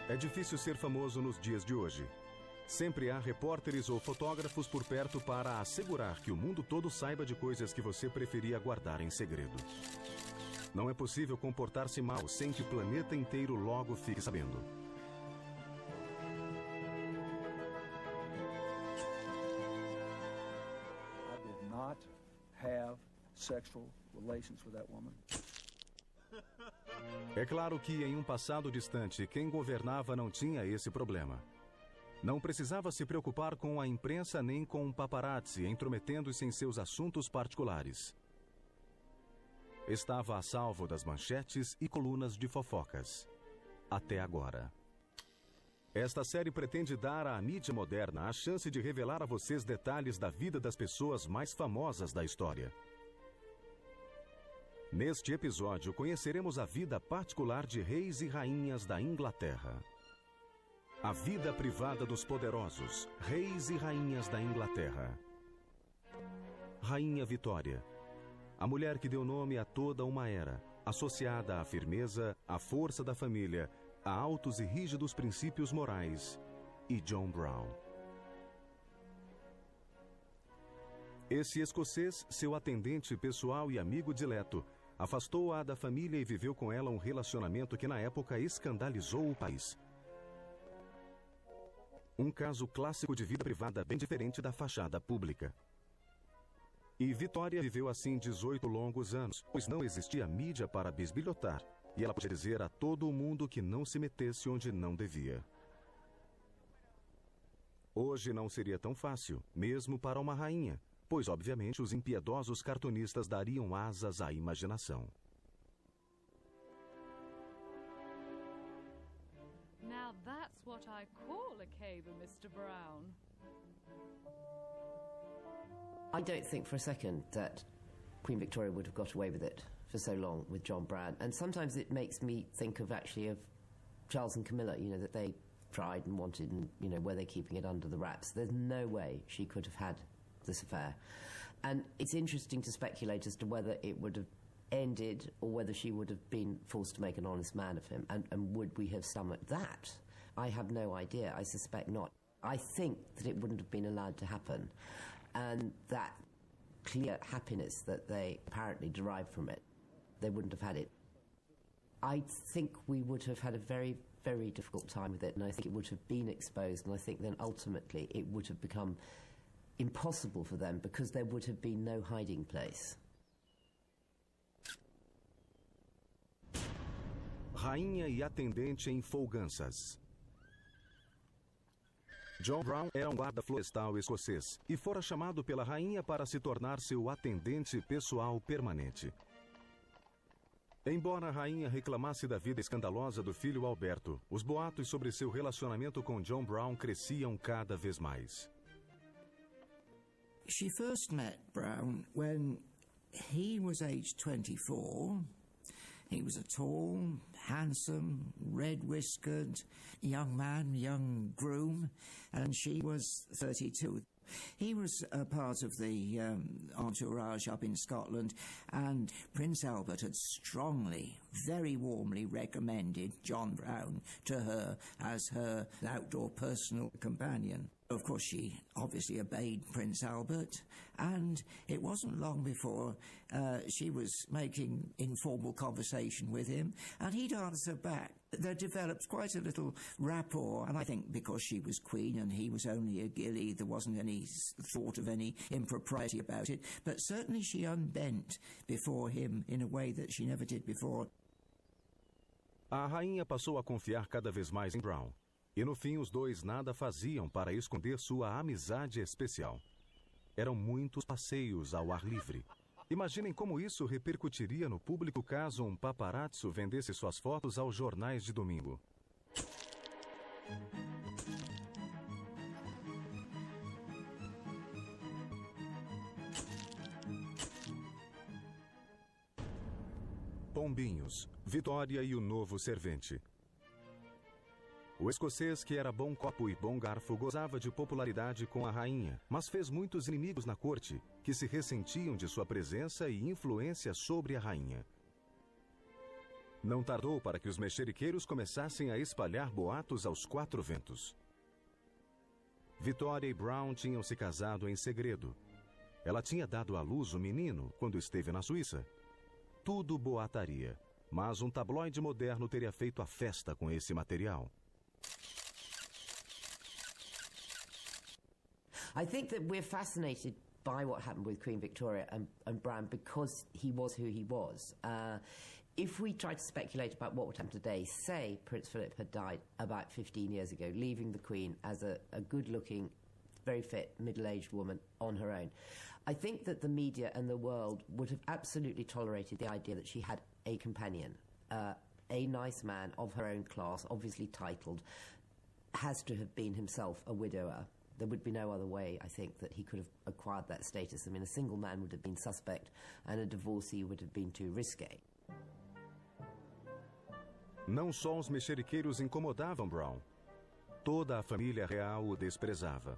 É difícil ser famoso nos dias de hoje. Sempre há repórteres ou fotógrafos por perto para assegurar que o mundo todo saiba de coisas que você preferia guardar em segredo. Não é possível comportar-se mal sem que o planeta inteiro logo fique sabendo. I did not have sexual relations with that woman. É claro que em um passado distante, quem governava não tinha esse problema. Não precisava se preocupar com a imprensa nem com um paparazzi intrometendo-se em seus assuntos particulares. Estava a salvo das manchetes e colunas de fofocas. Até agora. Esta série pretende dar à mídia moderna a chance de revelar a vocês detalhes da vida das pessoas mais famosas da história. Neste episódio, conheceremos a vida particular de reis e rainhas da Inglaterra. A vida privada dos poderosos, reis e rainhas da Inglaterra. Rainha Vitória, a mulher que deu nome a toda uma era, associada à firmeza, à força da família, a altos e rígidos princípios morais, e John Brown. Esse escocês, seu atendente pessoal e amigo dileto, afastou-a da família e viveu com ela um relacionamento que na época escandalizou o país. Um caso clássico de vida privada bem diferente da fachada pública. E Vitória viveu assim 18 longos anos, pois não existia mídia para bisbilhotar, e ela podia dizer a todo o mundo que não se metesse onde não devia. Hoje não seria tão fácil, mesmo para uma rainha, pois obviamente os impiedosos cartunistas dariam asas à imaginação. Now that's what I call a caber, Mr. Brown. I don't think for a second that Queen Victoria would have got away with it for so long with John Brown. And sometimes it makes me think of actually of Charles and Camilla, you know, that they tried and wanted and, you know, were they keeping it under the wraps? There's no way she could have had this affair. And it's interesting to speculate as to whether it would have ended or whether she would have been forced to make an honest man of him. And would we have stomached that? I have no idea. I suspect not. I think that it wouldn't have been allowed to happen. And that clear happiness that they apparently derived from it, they wouldn't have had it. I think we would have had a very, very difficult time with it, and I think it would have been exposed, and I think then ultimately it would have become impossible for them because there would have been no hiding place. Rainha e atendente em folganças. John Brown era um guarda florestal escocês e fora chamado pela rainha para se tornar seu atendente pessoal permanente. Embora a rainha reclamasse da vida escandalosa do filho Alberto, os boatos sobre seu relacionamento com John Brown cresciam cada vez mais. She first met Brown when he was aged 24. He was a tall, handsome, red-whiskered young man, young groom, and she was 32. He was a part of the entourage up in Scotland, and Prince Albert had strongly, very warmly recommended John Brown to her as her outdoor personal companion. Of course, she obviously obeyed Prince Albert, and it wasn't long before she was making informal conversation with him, and he'd answer back. There developed quite a little rapport, and I think because she was queen and he was only a gilly, there wasn't any thought of any impropriety about it, but certainly she unbent before him in a way that she never did before. A rainha passou a confiar cada vez mais em Brown. E no fim os dois nada faziam para esconder sua amizade especial. Eram muitos passeios ao ar livre. Imaginem como isso repercutiria no público caso um paparazzo vendesse suas fotos aos jornais de domingo. Pombinhos, Vitória e o novo servente. O escocês, que era bom copo e bom garfo, gozava de popularidade com a rainha, mas fez muitos inimigos na corte, que se ressentiam de sua presença e influência sobre a rainha. Não tardou para que os mexeriqueiros começassem a espalhar boatos aos quatro ventos. Victoria e Brown tinham se casado em segredo. Ela tinha dado à luz um menino quando esteve na Suíça. Tudo boataria, mas um tabloide moderno teria feito a festa com esse material. I think that we're fascinated by what happened with Queen Victoria and Brown because he was who he was. If we try to speculate about what would happen today, say Prince Philip had died about 15 years ago, leaving the Queen as a good-looking, very fit, middle-aged woman on her own, I think that the media and the world would have absolutely tolerated the idea that she had a companion, a nice man of her own class, obviously titled, has to have been himself a widower. There would be no other way, I think, that he could have acquired that status. I mean, a single man would have been suspect and a divorcee would have been too risque. Não só os mexeriqueiros incomodavam Brown. Toda a família real o desprezava.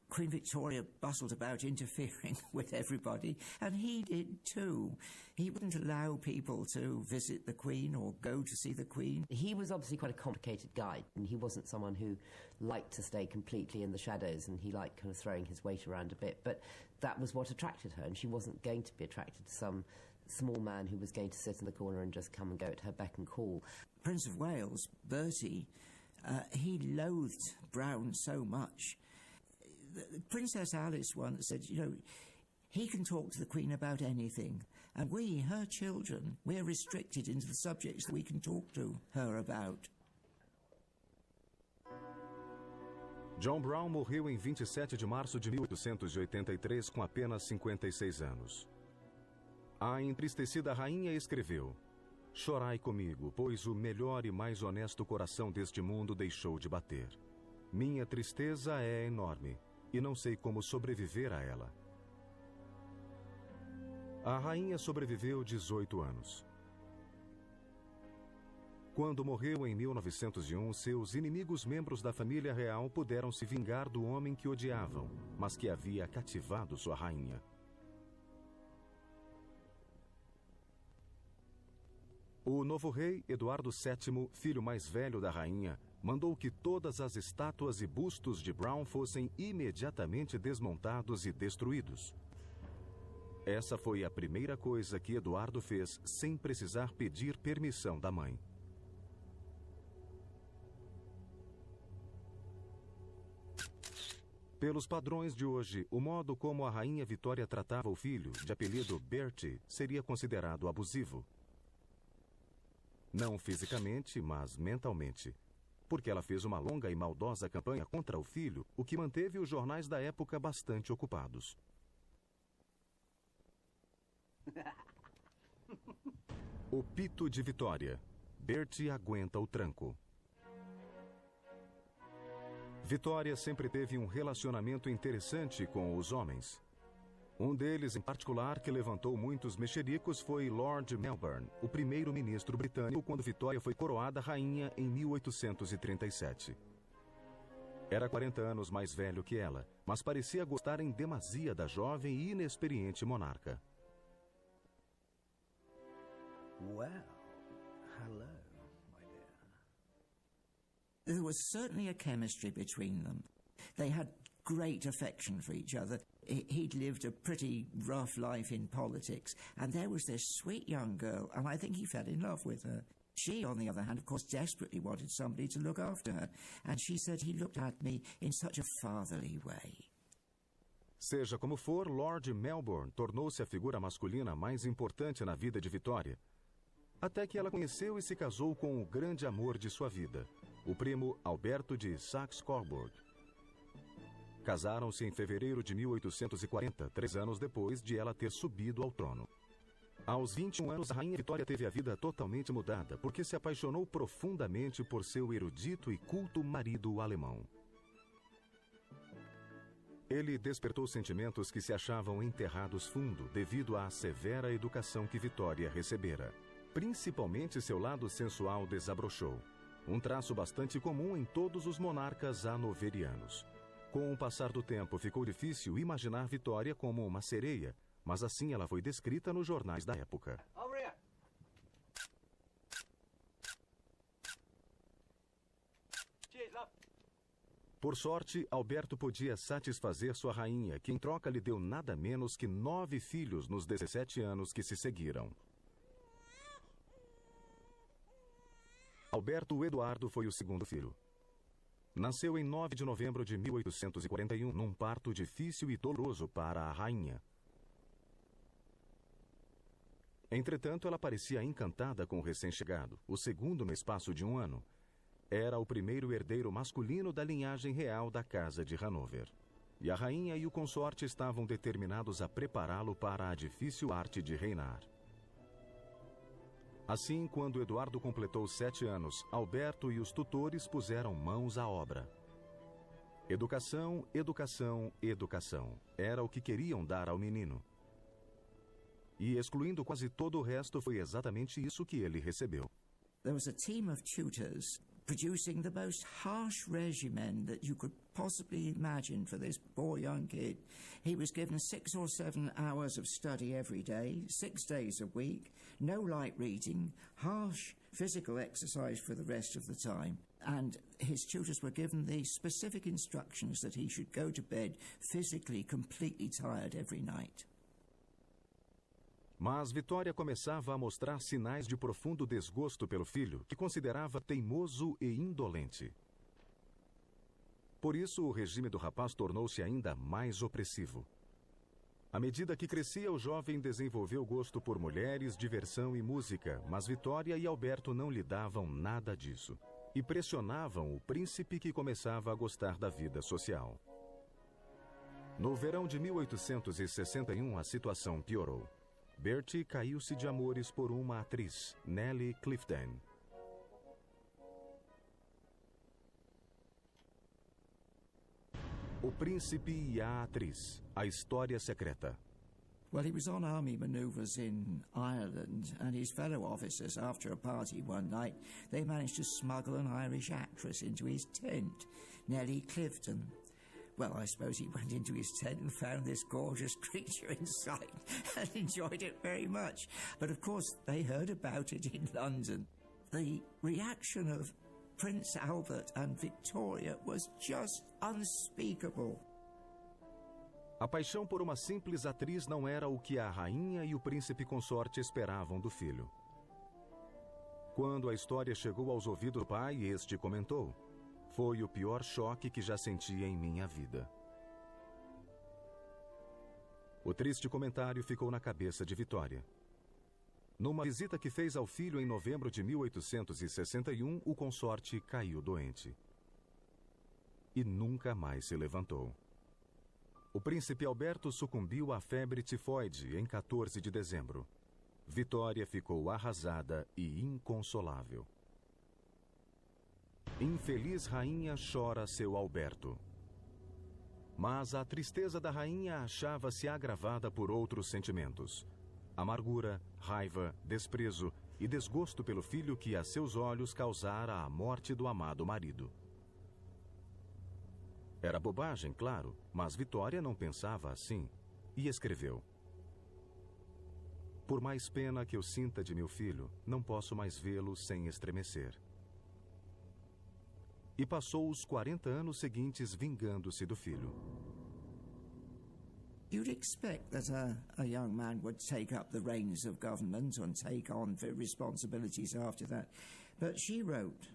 Queen Victoria bustled about interfering with everybody, and he did too. He wouldn't allow people to visit the Queen or go to see the Queen. He was obviously quite a complicated guy, and he wasn't someone who liked to stay completely in the shadows, and he liked kind of throwing his weight around a bit, but that was what attracted her, and she wasn't going to be attracted to some small man who was going to sit in the corner and just come and go at her beck and call. Prince of Wales, Bertie, he loathed Brown so much. Princess Alice once said, you know, he can talk to the Queen about anything, and we, her children, we're restricted into the subjects that we can talk to her about. John Brown morreu em 27 de março de 1883 com apenas 56 anos. A entristecida rainha escreveu: "Chorai comigo, pois o melhor e mais honesto coração deste mundo deixou de bater. Minha tristeza é enorme, e não sei como sobreviver a ela." A rainha sobreviveu 18 anos. Quando morreu em 1901, seus inimigos membros da família real puderam se vingar do homem que odiavam, mas que havia cativado sua rainha. O novo rei, Eduardo VII, filho mais velho da rainha, mandou que todas as estátuas e bustos de Brown fossem imediatamente desmontados e destruídos. Essa foi a primeira coisa que Eduardo fez sem precisar pedir permissão da mãe. Pelos padrões de hoje, o modo como a rainha Vitória tratava o filho, de apelido Bertie, seria considerado abusivo. Não fisicamente, mas mentalmente. Porque ela fez uma longa e maldosa campanha contra o filho, o que manteve os jornais da época bastante ocupados. O pito de Vitória. Bertie aguenta o tranco. Vitória sempre teve um relacionamento interessante com os homens. Um deles, em particular, que levantou muitos mexericos foi Lord Melbourne, o primeiro-ministro britânico quando Vitória foi coroada rainha em 1837. Era 40 anos mais velho que ela, mas parecia gostar em demasia da jovem e inexperiente monarca. Well, hello, my dear. There was certainly a chemistry between them. They had great affection for each other. He'd lived a pretty rough life in politics, and there was this sweet young girl, and I think he fell in love with her. She, on the other hand, of course, desperately wanted somebody to look after her, and she said he looked at me in such a fatherly way. Seja como for, Lord Melbourne tornou-se a figura masculina mais importante na vida de Vitória, até que ela conheceu e se casou com o grande amor de sua vida, o primo Alberto de Saxe-Coburg. Casaram-se em fevereiro de 1840, 3 anos depois de ela ter subido ao trono. Aos 21 anos, a rainha Vitória teve a vida totalmente mudada, porque se apaixonou profundamente por seu erudito e culto marido alemão. Ele despertou sentimentos que se achavam enterrados fundo devido à severa educação que Vitória recebera. Principalmente seu lado sensual desabrochou, um traço bastante comum em todos os monarcas hanoverianos. Com o passar do tempo, ficou difícil imaginar Vitória como uma sereia, mas assim ela foi descrita nos jornais da época. Por sorte, Alberto podia satisfazer sua rainha, que em troca lhe deu nada menos que 9 filhos nos 17 anos que se seguiram. Alberto Eduardo foi o segundo filho. Nasceu em 9 de novembro de 1841, num parto difícil e doloroso para a rainha. Entretanto, ela parecia encantada com o recém-chegado, o segundo no espaço de um ano. Era o primeiro herdeiro masculino da linhagem real da Casa de Hanover. E a rainha e o consorte estavam determinados a prepará-lo para a difícil arte de reinar. Assim, quando Eduardo completou 7 anos, Alberto e os tutores puseram mãos à obra. Educação, educação, educação. Era o que queriam dar ao menino. E, excluindo quase todo o resto, foi exatamente isso que ele recebeu. There was a team of tutors producing the most harsh regimen that you could possibly imagine for this poor young kid. He was given 6 or 7 hours of study every day, 6 days a week, no light reading, harsh physical exercise for the rest of the time. And his tutors were given the specific instructions that he should go to bed physically completely tired every night. Mas Vitória começava a mostrar sinais de profundo desgosto pelo filho, que considerava teimoso e indolente. Por isso, o regime do rapaz tornou-se ainda mais opressivo. À medida que crescia, o jovem desenvolveu gosto por mulheres, diversão e música, mas Vitória e Alberto não lhe davam nada disso. E pressionavam o príncipe, que começava a gostar da vida social. No verão de 1861, a situação piorou. Bertie caiu-se de amores por uma atriz, Nellie Clifton. O príncipe e a atriz, a história secreta. Well, he was on army manoeuvres in Ireland, and his fellow officers, after a party one night, they managed to smuggle an Irish actress into his tent, Nellie Clifton. Well, I suppose he went into his tent and found this gorgeous creature inside and enjoyed it very much. But of course, they heard about it in London. The reaction of Prince Albert and Victoria was just unspeakable. A paixão por uma simples atriz não era o que a rainha e o príncipe consorte esperavam do filho. Quando a história chegou aos ouvidos do pai, este comentou: "Foi o pior choque que já senti em minha vida." O triste comentário ficou na cabeça de Vitória. Numa visita que fez ao filho em novembro de 1861, o consorte caiu doente. E nunca mais se levantou. O príncipe Alberto sucumbiu à febre tifoide em 14 de dezembro. Vitória ficou arrasada e inconsolável. Infeliz rainha chora seu Alberto. Mas a tristeza da rainha achava-se agravada por outros sentimentos: amargura, raiva, desprezo e desgosto pelo filho que a seus olhos causara a morte do amado marido. Era bobagem, claro, mas Vitória não pensava assim e escreveu: "Por mais pena que eu sinta de meu filho, não posso mais vê-lo sem estremecer." E passou os 40 anos seguintes vingando-se do filho. You'd expect that a young man would take up the reins of government and take on responsibilities after that. But she wrote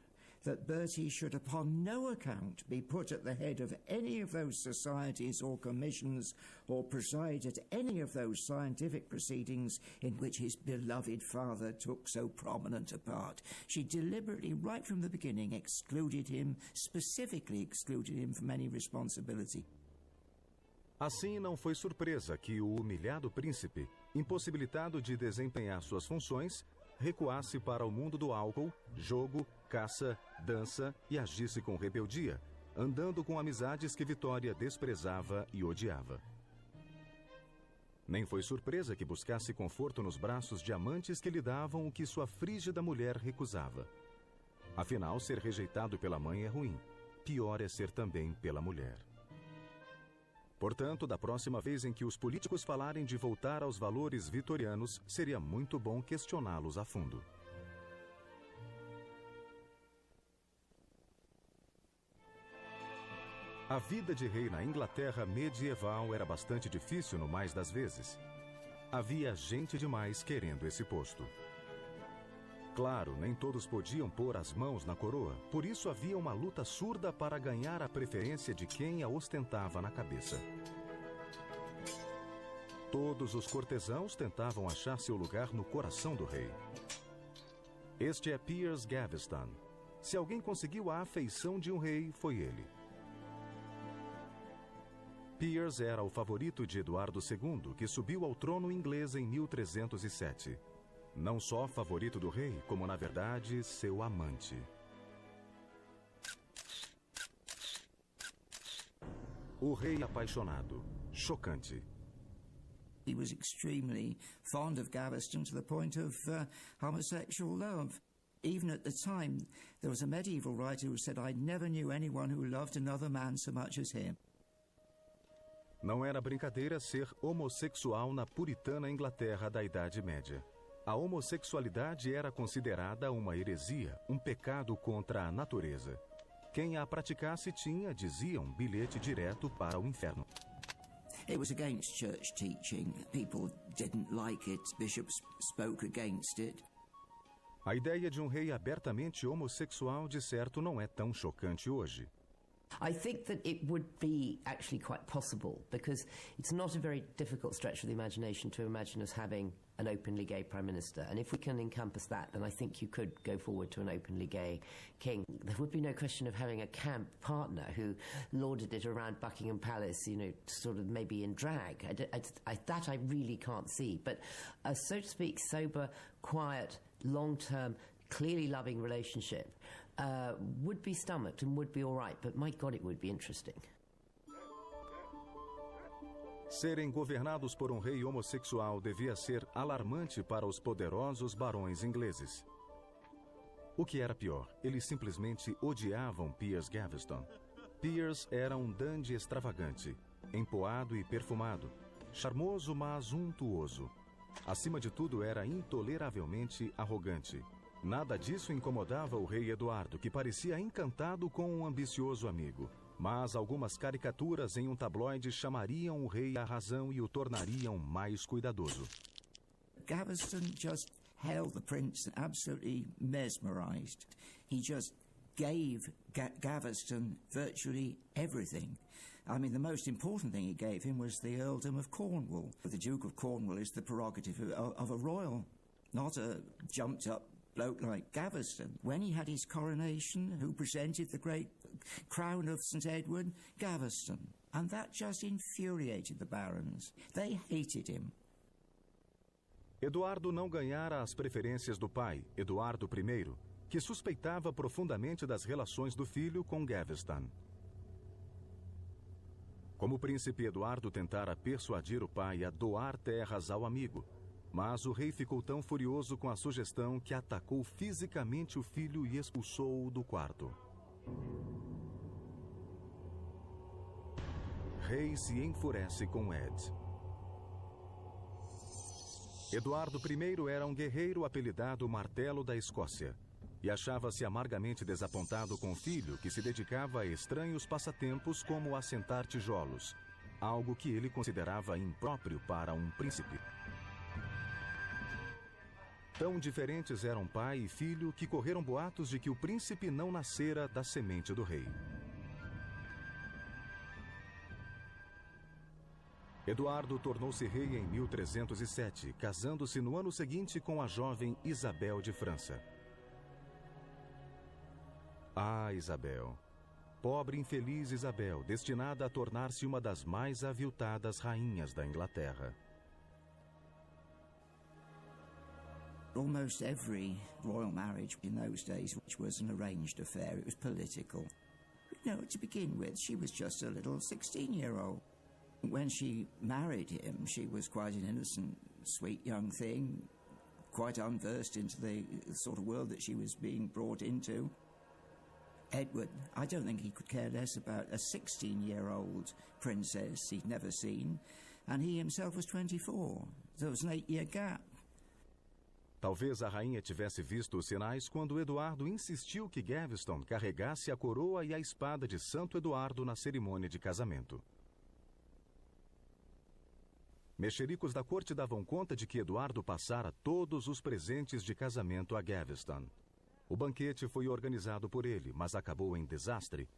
that Bertie should upon no account be put at the head of any of those societies or commissions or preside at any of those scientific proceedings in which his beloved father took so prominent a part. She deliberately, right from the beginning, specifically excluded him from any responsibility. Assim, não foi surpresa que o humilhado príncipe, impossibilitado de desempenhar suas funções, recuasse para o mundo do álcool, jogo, caça, dança e agisse com rebeldia, andando com amizades que Vitória desprezava e odiava. Nem foi surpresa que buscasse conforto nos braços de amantes que lhe davam o que sua frígida mulher recusava. Afinal, ser rejeitado pela mãe é ruim. Pior é ser também pela mulher. Portanto, da próxima vez em que os políticos falarem de voltar aos valores vitorianos, seria muito bom questioná-los a fundo. A vida de rei na Inglaterra medieval era bastante difícil no mais das vezes. Havia gente demais querendo esse posto. Claro, nem todos podiam pôr as mãos na coroa, por isso havia uma luta surda para ganhar a preferência de quem a ostentava na cabeça. Todos os cortesãos tentavam achar seu lugar no coração do rei. Este é Piers Gaveston. Se alguém conseguiu a afeição de um rei, foi ele. Piers era o favorito de Eduardo II, que subiu ao trono inglês em 1307. Não só favorito do rei, como, na verdade, seu amante. O rei apaixonado. Chocante. He was extremely fond of Gaveston to the point of homosexual love. Even at the time, there was a medieval writer who said, "I never knew anyone who loved another man so much as him." Não era brincadeira ser homossexual na puritana Inglaterra da Idade Média. A homossexualidade era considerada uma heresia, um pecado contra a natureza. Quem a praticasse tinha, diziam, bilhete direto para o inferno. It was against church teaching. People didn't like it. Bishops spoke against it. A ideia de um rei abertamente homossexual, de certo, não é tão chocante hoje. I think that it would be actually quite possible, because it's not a very difficult stretch of the imagination to imagine us having an openly gay Prime Minister. And if we can encompass that, then I think you could go forward to an openly gay king. There would be no question of having a camp partner who lauded it around Buckingham Palace, you know, sort of maybe in drag. That I really can't see. But a, so to speak, sober, quiet, long-term, clearly loving relationship would be stomached and would be all right, but my God, it would be interesting. Serem governados por um rei homossexual devia ser alarmante para os poderosos barões ingleses. O que era pior, eles simplesmente odiavam Piers Gaveston. Piers era um dandy extravagante, empoado e perfumado, charmoso mas untuoso. Acima de tudo, era intoleravelmente arrogante. Nada disso incomodava o rei Eduardo, que parecia encantado com um ambicioso amigo. Mas algumas caricaturas em um tabloide chamariam o rei à razão e o tornariam mais cuidadoso. Gaveston just held the prince absolutely mesmerized. He just gave Gaveston virtually everything. I mean, the most important thing he gave him was the earldom of Cornwall. The Duke of Cornwall is the prerogative of a royal, not a jumped-up bloke like Gaveston. When he had his coronation, who presented the great crown of St. Edward? Gaveston. And that just infuriated the barons. They hated him. Eduardo não ganhara as preferências do pai, Eduardo I, que suspeitava profundamente das relações do filho com Gaveston. Como o príncipe Eduardo tentara persuadir o pai a doar terras ao amigo, mas o rei ficou tão furioso com a sugestão que atacou fisicamente o filho e expulsou-o do quarto. Rei se enfurece com Ed. Eduardo I era um guerreiro apelidado Martelo da Escócia e achava-se amargamente desapontado com o filho, que se dedicava a estranhos passatempos como assentar tijolos, algo que ele considerava impróprio para um príncipe. Tão diferentes eram pai e filho que correram boatos de que o príncipe não nascera da semente do rei. Eduardo tornou-se rei em 1307, casando-se no ano seguinte com a jovem Isabel de França. Ah, Isabel! Pobre infeliz Isabel, destinada a tornar-se uma das mais aviltadas rainhas da Inglaterra. Almost every royal marriage in those days, which was an arranged affair, it was political. You know, to begin with, she was just a little 16-year-old. When she married him, she was quite an innocent, sweet young thing, quite unversed into the sort of world that she was being brought into. Edward, I don't think he could care less about a 16-year-old princess he'd never seen, and he himself was 24. There was an 8-year gap. Talvez a rainha tivesse visto os sinais quando Eduardo insistiu que Gaveston carregasse a coroa e a espada de Santo Eduardo na cerimônia de casamento. Mexericos da corte davam conta de que Eduardo passara todos os presentes de casamento a Gaveston. O banquete foi organizado por ele, mas acabou em desastre.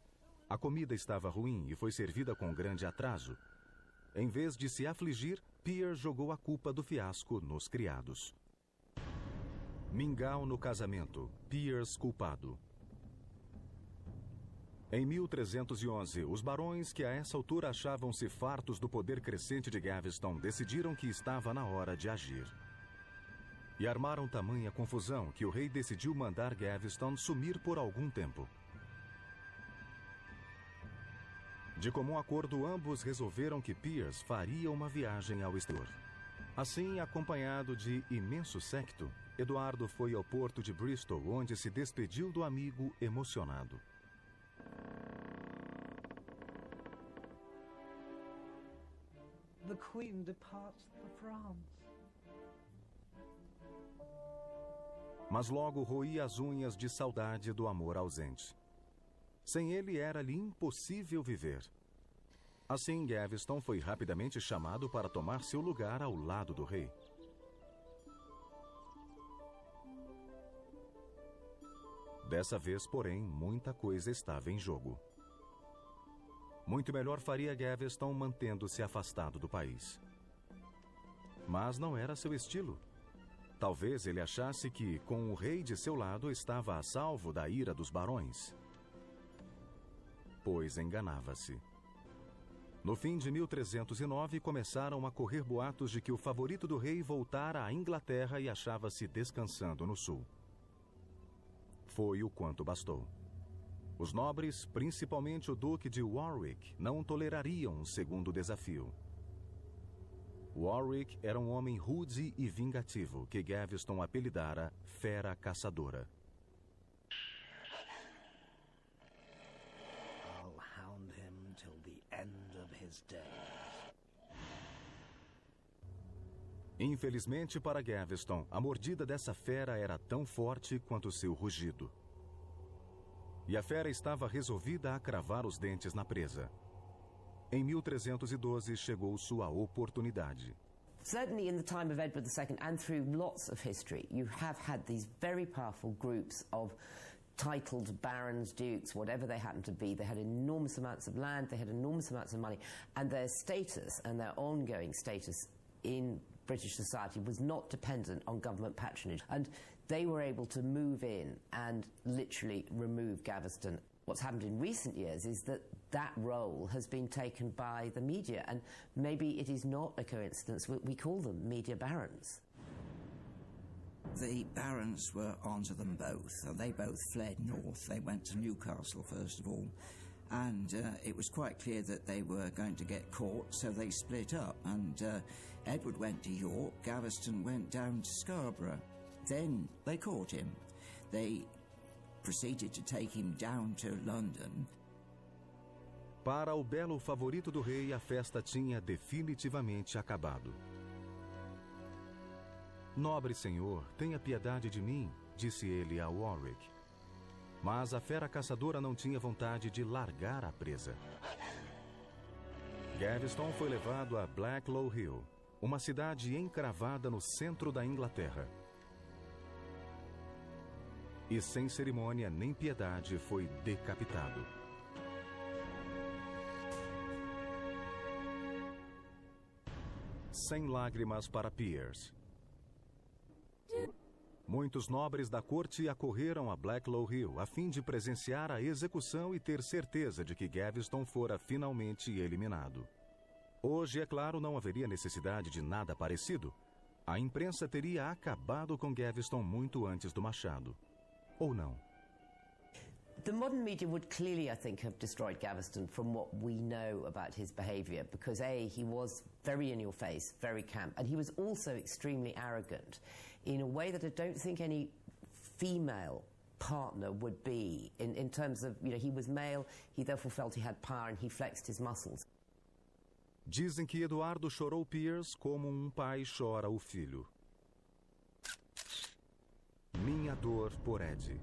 A comida estava ruim e foi servida com grande atraso. Em vez de se afligir, Piers jogou a culpa do fiasco nos criados. Mingau no casamento. Piers culpado. Em 1311, os barões, que a essa altura achavam-se fartos do poder crescente de Gaveston, decidiram que estava na hora de agir. E armaram tamanha confusão que o rei decidiu mandar Gaveston sumir por algum tempo. De comum acordo, ambos resolveram que Piers faria uma viagem ao exterior. Assim, acompanhado de imenso séquito, Eduardo foi ao porto de Bristol, onde se despediu do amigo emocionado. The Queen departs for France. Mas logo roía as unhas de saudade do amor ausente. Sem ele era-lhe impossível viver. Assim, Gaveston foi rapidamente chamado para tomar seu lugar ao lado do rei. Dessa vez, porém, muita coisa estava em jogo. Muito melhor faria Gaveston mantendo-se afastado do país. Mas não era seu estilo. Talvez ele achasse que, com o rei de seu lado, estava a salvo da ira dos barões. Pois enganava-se. No fim de 1309, começaram a correr boatos de que o favorito do rei voltara à Inglaterra e achava-se descansando no sul. Foi o quanto bastou. Os nobres, principalmente o Duque de Warwick, não tolerariam um segundo desafio. Warwick era um homem rude e vingativo, que Gaveston apelidara Fera Caçadora. I'll hound him till the end of his days. Infelizmente para Gaveston, a mordida dessa fera era tão forte quanto seu rugido. E a fera estava resolvida a cravar os dentes na presa. Em 1312 chegou sua oportunidade. Certainly in the time of Edward II and through lots of history, you have had these very powerful groups of titled barons, dukes, whatever they happen to be. They had enormous amounts of land, they had enormous amounts of money, and their status and their ongoing status in British society was not dependent on government patronage. And they were able to move in and literally remove Gaveston. What's happened in recent years is that that role has been taken by the media, and maybe it is not a coincidence we call them media barons. The barons were onto them both, and they both fled north. They went to Newcastle first of all, and it was quite clear that they were going to get caught, so they split up, and Edward went to York, Gaveston went down to Scarborough. Then they caught him. They proceeded to take him down to London. Para o belo favorito do rei, a festa tinha definitivamente acabado. Nobre senhor, tenha piedade de mim, disse ele a Warwick. Mas a fera caçadora não tinha vontade de largar a presa. Gaveston foi levado a Blacklow Hill, uma cidade encravada no centro da Inglaterra. E sem cerimônia nem piedade foi decapitado. Sem lágrimas para Piers. Muitos nobres da corte acorreram a Blacklow Hill a fim de presenciar a execução e ter certeza de que Gaveston fora finalmente eliminado. Hoje, é claro, não haveria necessidade de nada parecido. A imprensa teria acabado com Gaveston muito antes do machado. Ou não? The modern media would clearly, I think, have destroyed Gaveston from what we know about his behaviour, because A, he was very in your face, very camp, and he was also extremely arrogant in a way that I don't think any female partner would be, in terms of, you know, he was male, he therefore felt he had power and he flexed his muscles. Dizem que Eduardo chorou Piers como um pai chora o filho. Minha Dor por Ed.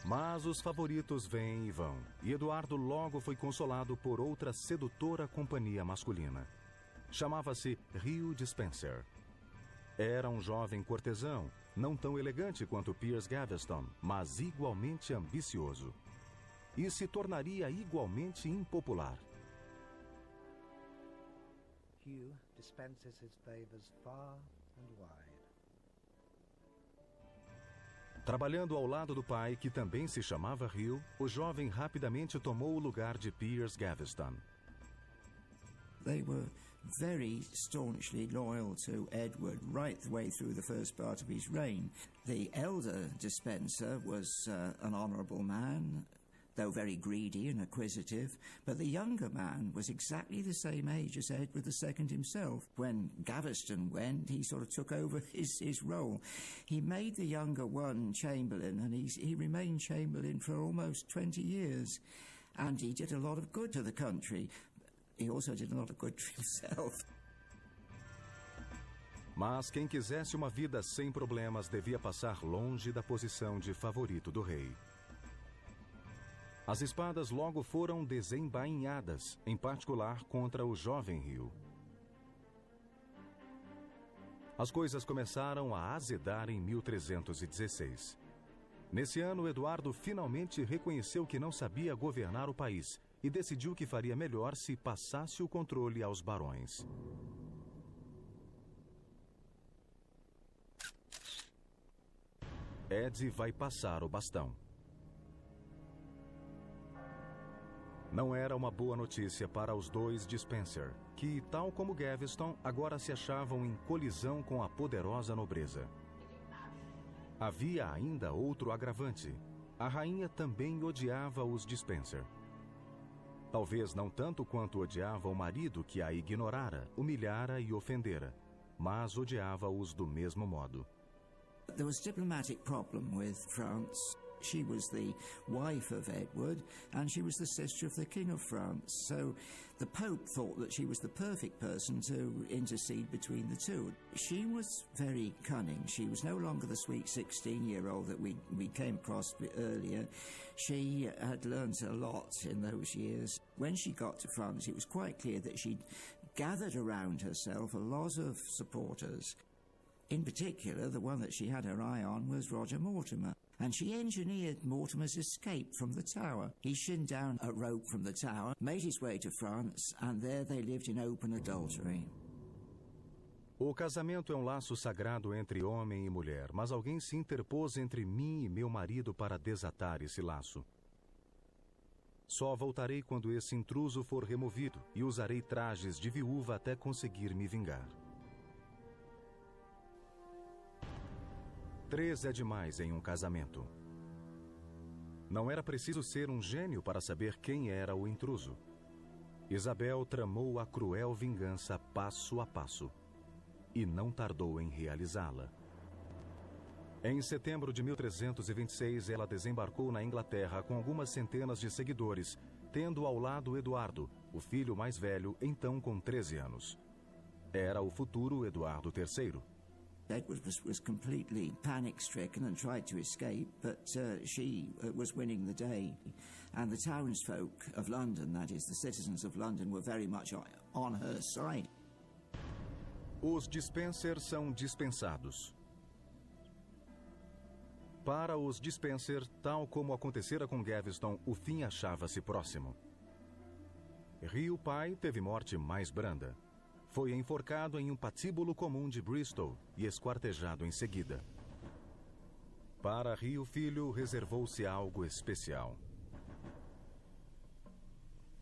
Mas os favoritos vêm e vão, e Eduardo logo foi consolado por outra sedutora companhia masculina. Chamava-se Hugh Despenser. Era um jovem cortesão, não tão elegante quanto Piers Gaveston, mas igualmente ambicioso. E se tornaria igualmente impopular. Hugh dispenses his favors far and wide. Trabalhando ao lado do pai, que também se chamava Hugh, o jovem rapidamente tomou o lugar de Piers Gaveston. They were very staunchly loyal to Edward right the way through the first part of his reign. The elder Despenser was an honourable man, though very greedy and acquisitive, but the younger man was exactly the same age as Edward II himself. When Gaveston went, he sort of took over his role. He made the younger one Chamberlain, and he remained Chamberlain for almost 20 years. And he did a lot of good to the country. He also did a lot of good to himself. Mas quem quisesse uma vida sem problemas devia passar longe da posição de favorito do rei. As espadas logo foram desembainhadas, em particular contra o jovem Hugh. As coisas começaram a azedar em 1316. Nesse ano, Eduardo finalmente reconheceu que não sabia governar o país e decidiu que faria melhor se passasse o controle aos barões. Ed vai passar o bastão. Não era uma boa notícia para os dois Despenser, que, tal como Gaveston, agora se achavam em colisão com a poderosa nobreza. Havia ainda outro agravante. A rainha também odiava os Despenser. Talvez não tanto quanto odiava o marido que a ignorara, humilhara e ofendera, mas odiava-os do mesmo modo. There was a diplomatic problem with France. She was the wife of Edward, and she was the sister of the King of France. So the Pope thought that she was the perfect person to intercede between the two. She was very cunning. She was no longer the sweet 16-year-old that we came across earlier. She had learnt a lot in those years. When she got to France, it was quite clear that she'd gathered around herself a lot of supporters. In particular, the one that she had her eye on was Roger Mortimer. And she engineered Mortimer's escape from the tower. He shinned down a rope from the tower, made his way to France, and there they lived in open adultery. O casamento é um laço sagrado entre homem e mulher, mas alguém se interpôs entre mim e meu marido para desatar esse laço. Só voltarei quando esse intruso for removido e usarei trajes de viúva até conseguir me vingar. 3 é demais em um casamento. Não era preciso ser um gênio para saber quem era o intruso. Isabel tramou a cruel vingança passo a passo e não tardou em realizá-la. Em setembro de 1326, ela desembarcou na Inglaterra com algumas centenas de seguidores, tendo ao lado Eduardo, o filho mais velho, então com 13 anos. Era o futuro Eduardo III. Edward was completely panic-stricken and tried to escape, but she was winning the day. And the townsfolk of London, that is, the citizens of London, were very much on her side. Os Despenser são dispensados. Para os Despenser, tal como acontecera com Gaveston, o fim achava-se próximo. Hugh, pai, teve morte mais branda. Foi enforcado em um patíbulo comum de Bristol e esquartejado em seguida. Para Hugh, filho, reservou-se algo especial.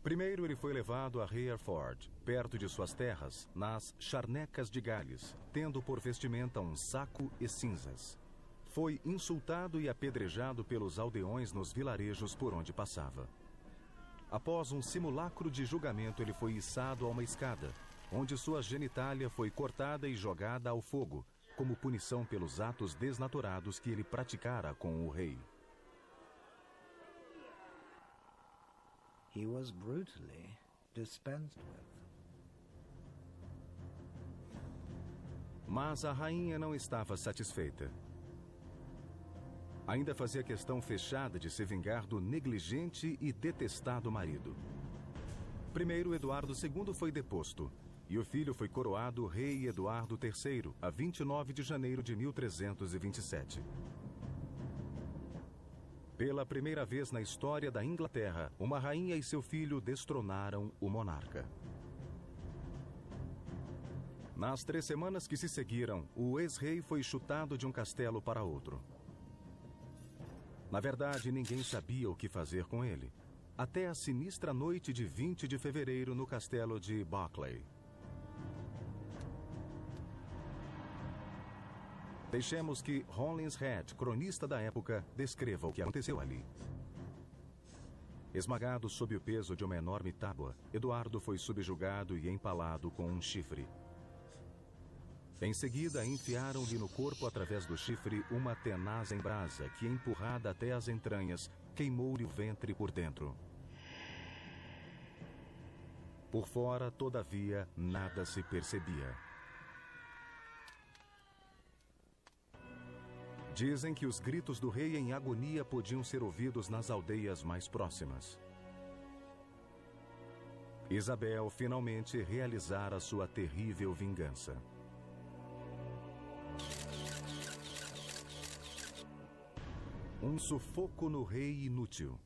Primeiro ele foi levado a Hereford, perto de suas terras, nas Charnecas de Gales, tendo por vestimenta um saco e cinzas. Foi insultado e apedrejado pelos aldeões nos vilarejos por onde passava. Após um simulacro de julgamento, ele foi içado a uma escada, onde sua genitália foi cortada e jogada ao fogo, como punição pelos atos desnaturados que ele praticara com o rei. He was brutally dispensed with. Mas a rainha não estava satisfeita. Ainda fazia questão fechada de se vingar do negligente e detestado marido. Primeiro, Eduardo II foi deposto, e o filho foi coroado rei Eduardo III, a 29 de janeiro de 1327. Pela primeira vez na história da Inglaterra, uma rainha e seu filho destronaram o monarca. Nas 3 semanas que se seguiram, o ex-rei foi chutado de um castelo para outro. Na verdade, ninguém sabia o que fazer com ele, até a sinistra noite de 20 de fevereiro no castelo de Berkeley. Deixemos que Holinshead, cronista da época, descreva o que aconteceu ali. Esmagado sob o peso de uma enorme tábua, Eduardo foi subjugado e empalado com um chifre. Em seguida, enfiaram-lhe no corpo através do chifre uma tenaz em brasa que, empurrada até as entranhas, queimou-lhe o ventre por dentro. Por fora, todavia, nada se percebia. Dizem que os gritos do rei em agonia podiam ser ouvidos nas aldeias mais próximas. Isabel finalmente realizara sua terrível vingança. Um sufoco no rei inútil.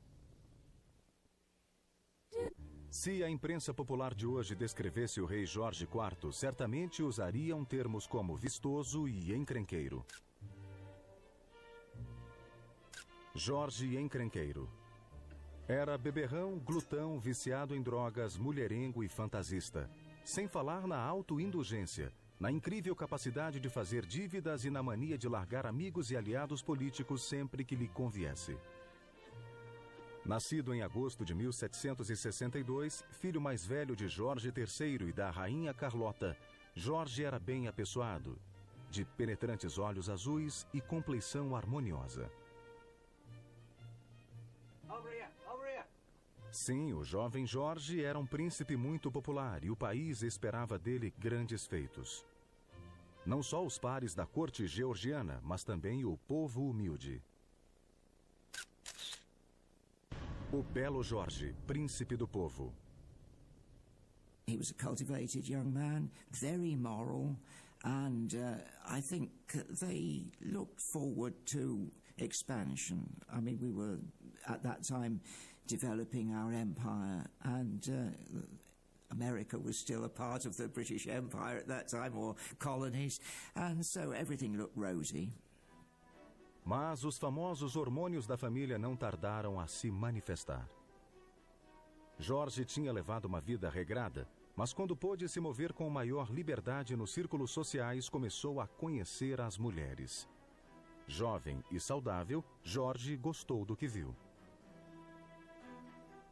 Se a imprensa popular de hoje descrevesse o rei Jorge IV, certamente usariam termos como vistoso e encrenqueiro. Jorge Encrenqueiro. Era beberrão, glutão, viciado em drogas, mulherengo e fantasista. Sem falar na autoindulgência, na incrível capacidade de fazer dívidas e na mania de largar amigos e aliados políticos sempre que lhe conviesse. Nascido em agosto de 1762, filho mais velho de Jorge III e da rainha Carlota, Jorge era bem apessoado, de penetrantes olhos azuis e compleição harmoniosa. Sim, o jovem Jorge era um príncipe muito popular e o país esperava dele grandes feitos. Não só os pares da corte georgiana, mas também o povo humilde. O belo Jorge, príncipe do povo. He was a cultivated young man, very moral, and I think they looked forward to expansion. I mean, we were, at that time, developing our empire, and America was still a part of the British Empire at that time, or colonies, and so everything looked rosy. Mas os famosos hormônios da família não tardaram a se manifestar. Jorge tinha levado uma vida regrada, mas quando pôde se mover com maior liberdade nos círculos sociais, começou a conhecer as mulheres. Jovem e saudável, Jorge gostou do que viu.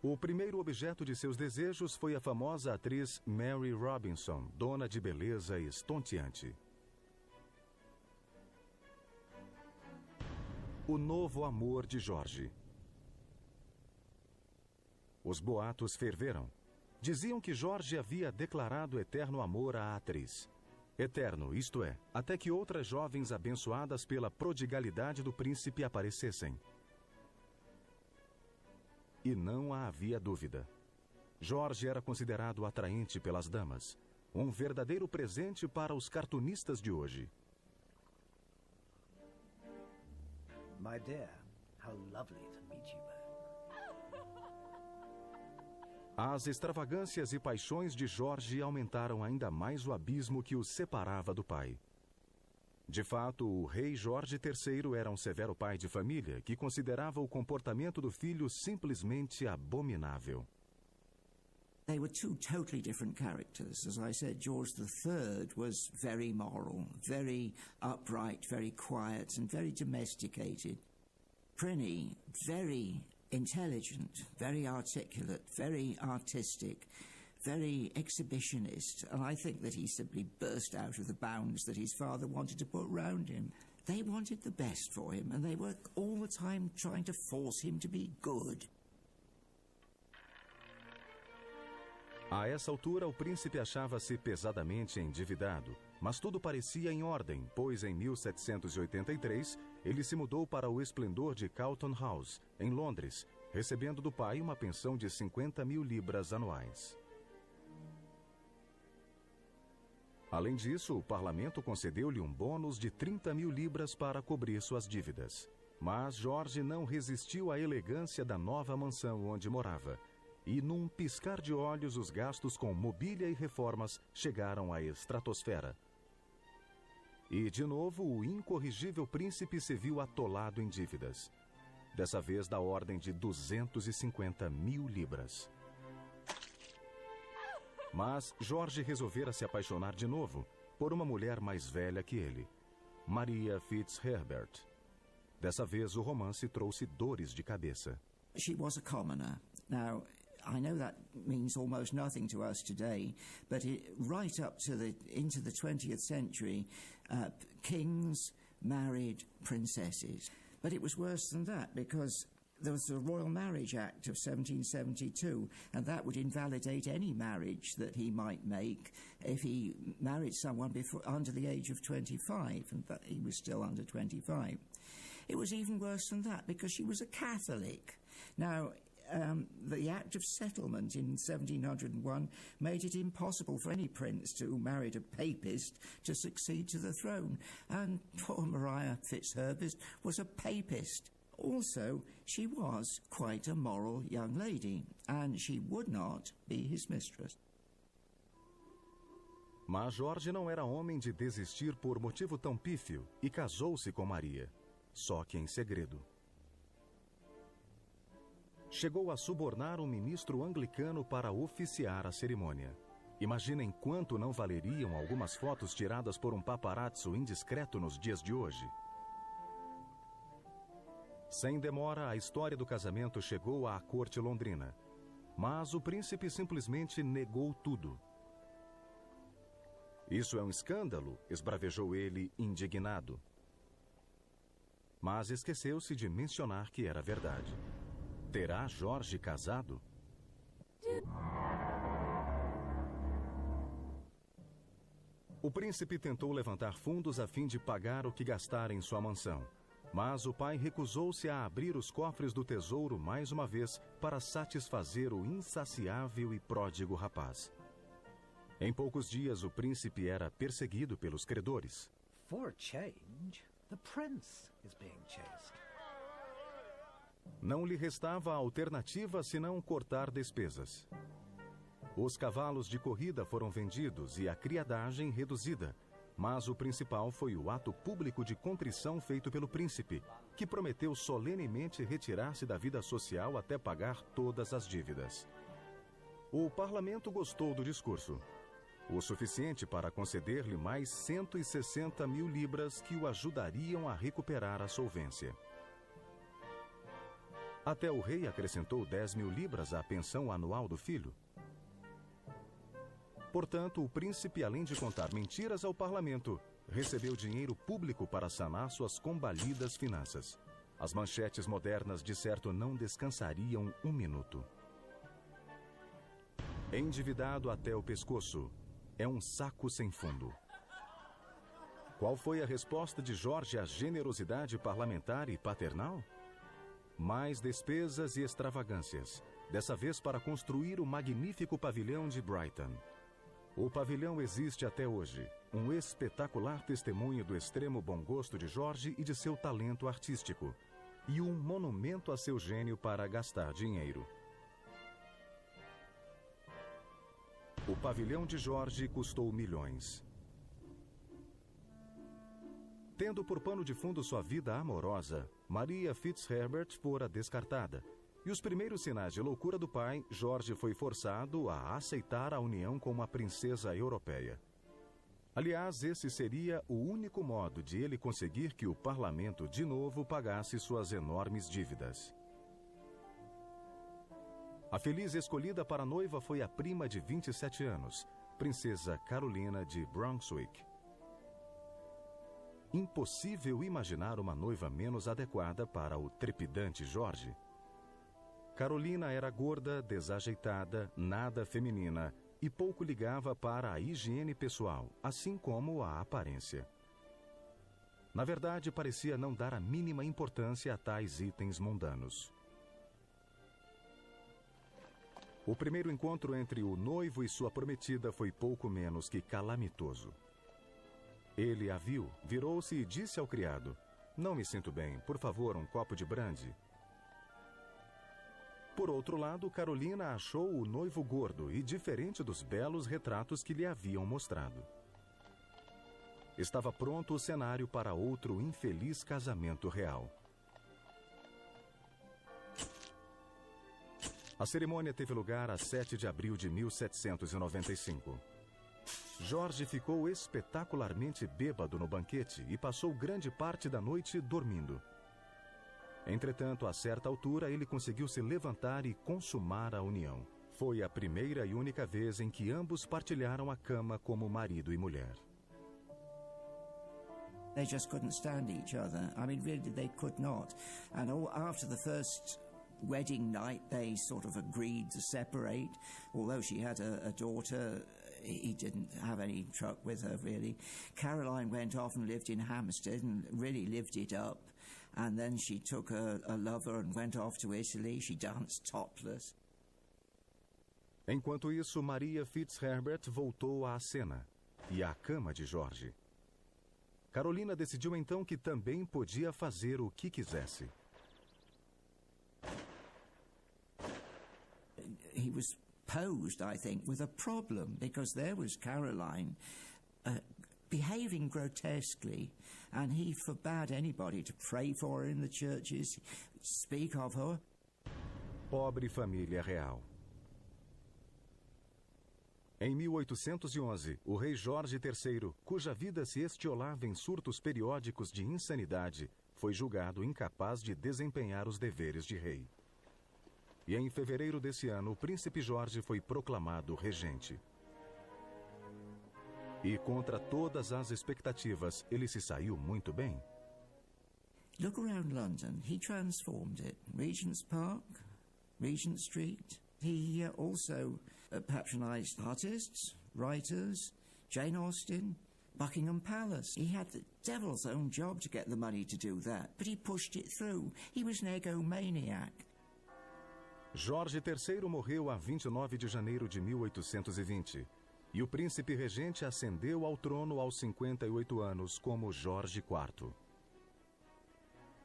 O primeiro objeto de seus desejos foi a famosa atriz Mary Robinson, dona de beleza estonteante. O novo amor de Jorge. Os boatos ferveram. Diziam que Jorge havia declarado eterno amor à atriz. Eterno, isto é, até que outras jovens abençoadas pela prodigalidade do príncipe aparecessem. E não havia dúvida. Jorge era considerado atraente pelas damas. Um verdadeiro presente para os cartunistas de hoje. My dear, how lovely to meet you both. As extravagâncias e paixões de Jorge aumentaram ainda mais o abismo que o separava do pai. De fato, o rei Jorge III era um severo pai de família que considerava o comportamento do filho simplesmente abominável. They were two totally different characters. As I said, George III was very moral, very upright, very quiet, and very domesticated. Prinny, very intelligent, very articulate, very artistic, very exhibitionist, and I think that he simply burst out of the bounds that his father wanted to put round him. They wanted the best for him, and they were all the time trying to force him to be good. A essa altura, o príncipe achava-se pesadamente endividado Mas tudo parecia em ordem, pois em 1783 ele se mudou para o esplendor de Carlton House, em Londres, recebendo do pai uma pensão de 50.000 libras anuais. Além disso, o parlamento concedeu-lhe um bônus de 30.000 libras para cobrir suas dívidas. Mas George não resistiu à elegância da nova mansão onde morava. E num piscar de olhos, os gastos com mobília e reformas chegaram à estratosfera. E, de novo, o incorrigível príncipe se viu atolado em dívidas. Dessa vez da ordem de 250.000 libras. Mas George resolvera se apaixonar de novo por uma mulher mais velha que ele, Maria Fitzherbert. Dessa vez o romance trouxe dores de cabeça. She was a commoner. Now, I know that means almost nothing to us today, but right up to into the 20th century, kings married princesses. But it was worse than that, because there was the Royal Marriage Act of 1772, and that would invalidate any marriage that he might make if he married someone under the age of 25, and that he was still under 25. It was even worse than that, because she was a Catholic. Now, the Act of Settlement in 1701 made it impossible for any prince who married a papist to succeed to the throne, and poor Maria Fitzherbert was a papist. Also, she was quite a moral young lady, and she would not be his mistress. Mas George não era homem de desistir por motivo tão pífio e casou-se com Maria, só que em segredo. Chegou a subornar um ministro anglicano para oficiar a cerimônia. Imaginem quanto não valeriam algumas fotos tiradas por um paparazzo indiscreto nos dias de hoje. Sem demora, a história do casamento chegou à corte londrina. Mas o príncipe simplesmente negou tudo. Isso é um escândalo, esbravejou ele, indignado. Mas esqueceu-se de mencionar que era verdade. Terá George casado? O príncipe tentou levantar fundos a fim de pagar o que gastara em sua mansão. Mas o pai recusou-se a abrir os cofres do tesouro mais uma vez para satisfazer o insaciável e pródigo rapaz. Em poucos dias, o príncipe era perseguido pelos credores. For a change, the prince is being chased. Não lhe restava alternativa senão cortar despesas. Os cavalos de corrida foram vendidos e a criadagem reduzida. Mas o principal foi o ato público de contrição feito pelo príncipe, que prometeu solenemente retirar-se da vida social até pagar todas as dívidas. O parlamento gostou do discurso, o suficiente para conceder-lhe mais 160.000 libras que o ajudariam a recuperar a solvência. Até o rei acrescentou 10.000 libras à pensão anual do filho. Portanto, o príncipe, além de contar mentiras ao parlamento, recebeu dinheiro público para sanar suas combalidas finanças. As manchetes modernas, de certo, não descansariam um minuto. Endividado até o pescoço, é um saco sem fundo. Qual foi a resposta de George à generosidade parlamentar e paternal? Mais despesas e extravagâncias, dessa vez para construir o magnífico pavilhão de Brighton. O pavilhão existe até hoje, um espetacular testemunho do extremo bom gosto de George e de seu talento artístico, e um monumento a seu gênio para gastar dinheiro. O pavilhão de George custou milhões. Tendo por pano de fundo sua vida amorosa, Maria Fitzherbert fora descartada. E os primeiros sinais de loucura do pai, George foi forçado a aceitar a união com uma princesa europeia. Aliás, esse seria o único modo de ele conseguir que o parlamento de novo pagasse suas enormes dívidas. A feliz escolhida para noiva foi a prima de 27 anos, princesa Carolina de Brunswick. Impossível imaginar uma noiva menos adequada para o trepidante George. Carolina era gorda, desajeitada, nada feminina, e pouco ligava para a higiene pessoal, assim como a aparência. Na verdade, parecia não dar a mínima importância a tais itens mundanos. O primeiro encontro entre o noivo e sua prometida foi pouco menos que calamitoso. Ele a viu, virou-se e disse ao criado: "Não me sinto bem, por favor, um copo de brandy." Por outro lado, Carolina achou o noivo gordo e diferente dos belos retratos que lhe haviam mostrado. Estava pronto o cenário para outro infeliz casamento real. A cerimônia teve lugar a 7 de abril de 1795. Jorge ficou espetacularmente bêbado no banquete e passou grande parte da noite dormindo. Entretanto, a certa altura, ele conseguiu se levantar e consumar a união. Foi a primeira e única vez em que ambos partilharam a cama como marido e mulher. They just couldn't stand each other. I mean, really, they could not. And after the first wedding night, they sort of agreed to separate. Although she had a daughter, he didn't have any truck with her, really. Caroline went off and lived in Hampstead and really lived it up. And then she took a lover and went off to Italy. She danced topless. Enquanto isso, Maria Fitzherbert voltou à cena e à cama de Jorge. Carolina decidiu então que também podia fazer o que quisesse. He was posed, I think, with a problem, because there was Caroline behaving grotesquely, and he forbade anybody to pray for her in the churches, speak of her. Pobre família real. Em 1811, o rei Jorge III, cuja vida se estiolava em surtos periódicos de insanidade, foi julgado incapaz de desempenhar os deveres de rei. E em fevereiro desse ano, o príncipe Jorge foi proclamado regente. E contra todas as expectativas, ele se saiu muito bem. Look around London. He transformed it. Regent's Park, Regent Street. He also patronized artists, writers, Jane Austen, Buckingham Palace. He had the devil's own job to get the money to do that, but he pushed it through. He was an egomaniac. Jorge III morreu a 29 de janeiro de 1820, e o príncipe regente ascendeu ao trono aos 58 anos como Jorge IV.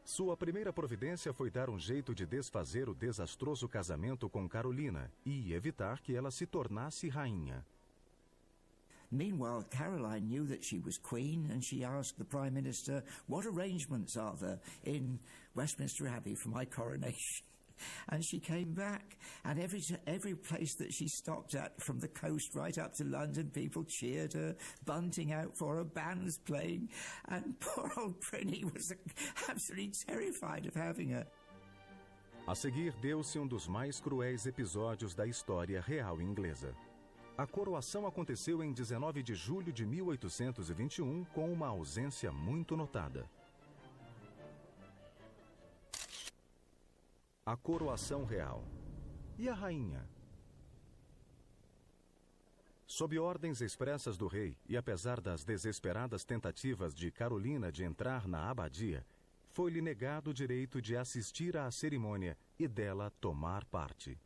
Sua primeira providência foi dar um jeito de desfazer o desastroso casamento com Carolina e evitar que ela se tornasse rainha. Meanwhile, Caroline knew that she was queen, and she asked the Prime Minister, "What arrangements are there in Westminster Abbey for my coronation?" And she came back, and every place that she stopped at, from the coast right up to London, people cheered her, bunting out for her, bands playing, and poor old Prinny was absolutely terrified of having her. A seguir, deu-se um dos mais cruéis episódios da história real inglesa. A coroação aconteceu em 19 de julho de 1821, com uma ausência muito notada. A coroação real. E a rainha? Sob ordens expressas do rei, e apesar das desesperadas tentativas de Carolina de entrar na abadia, foi-lhe negado o direito de assistir à cerimônia e dela tomar parte.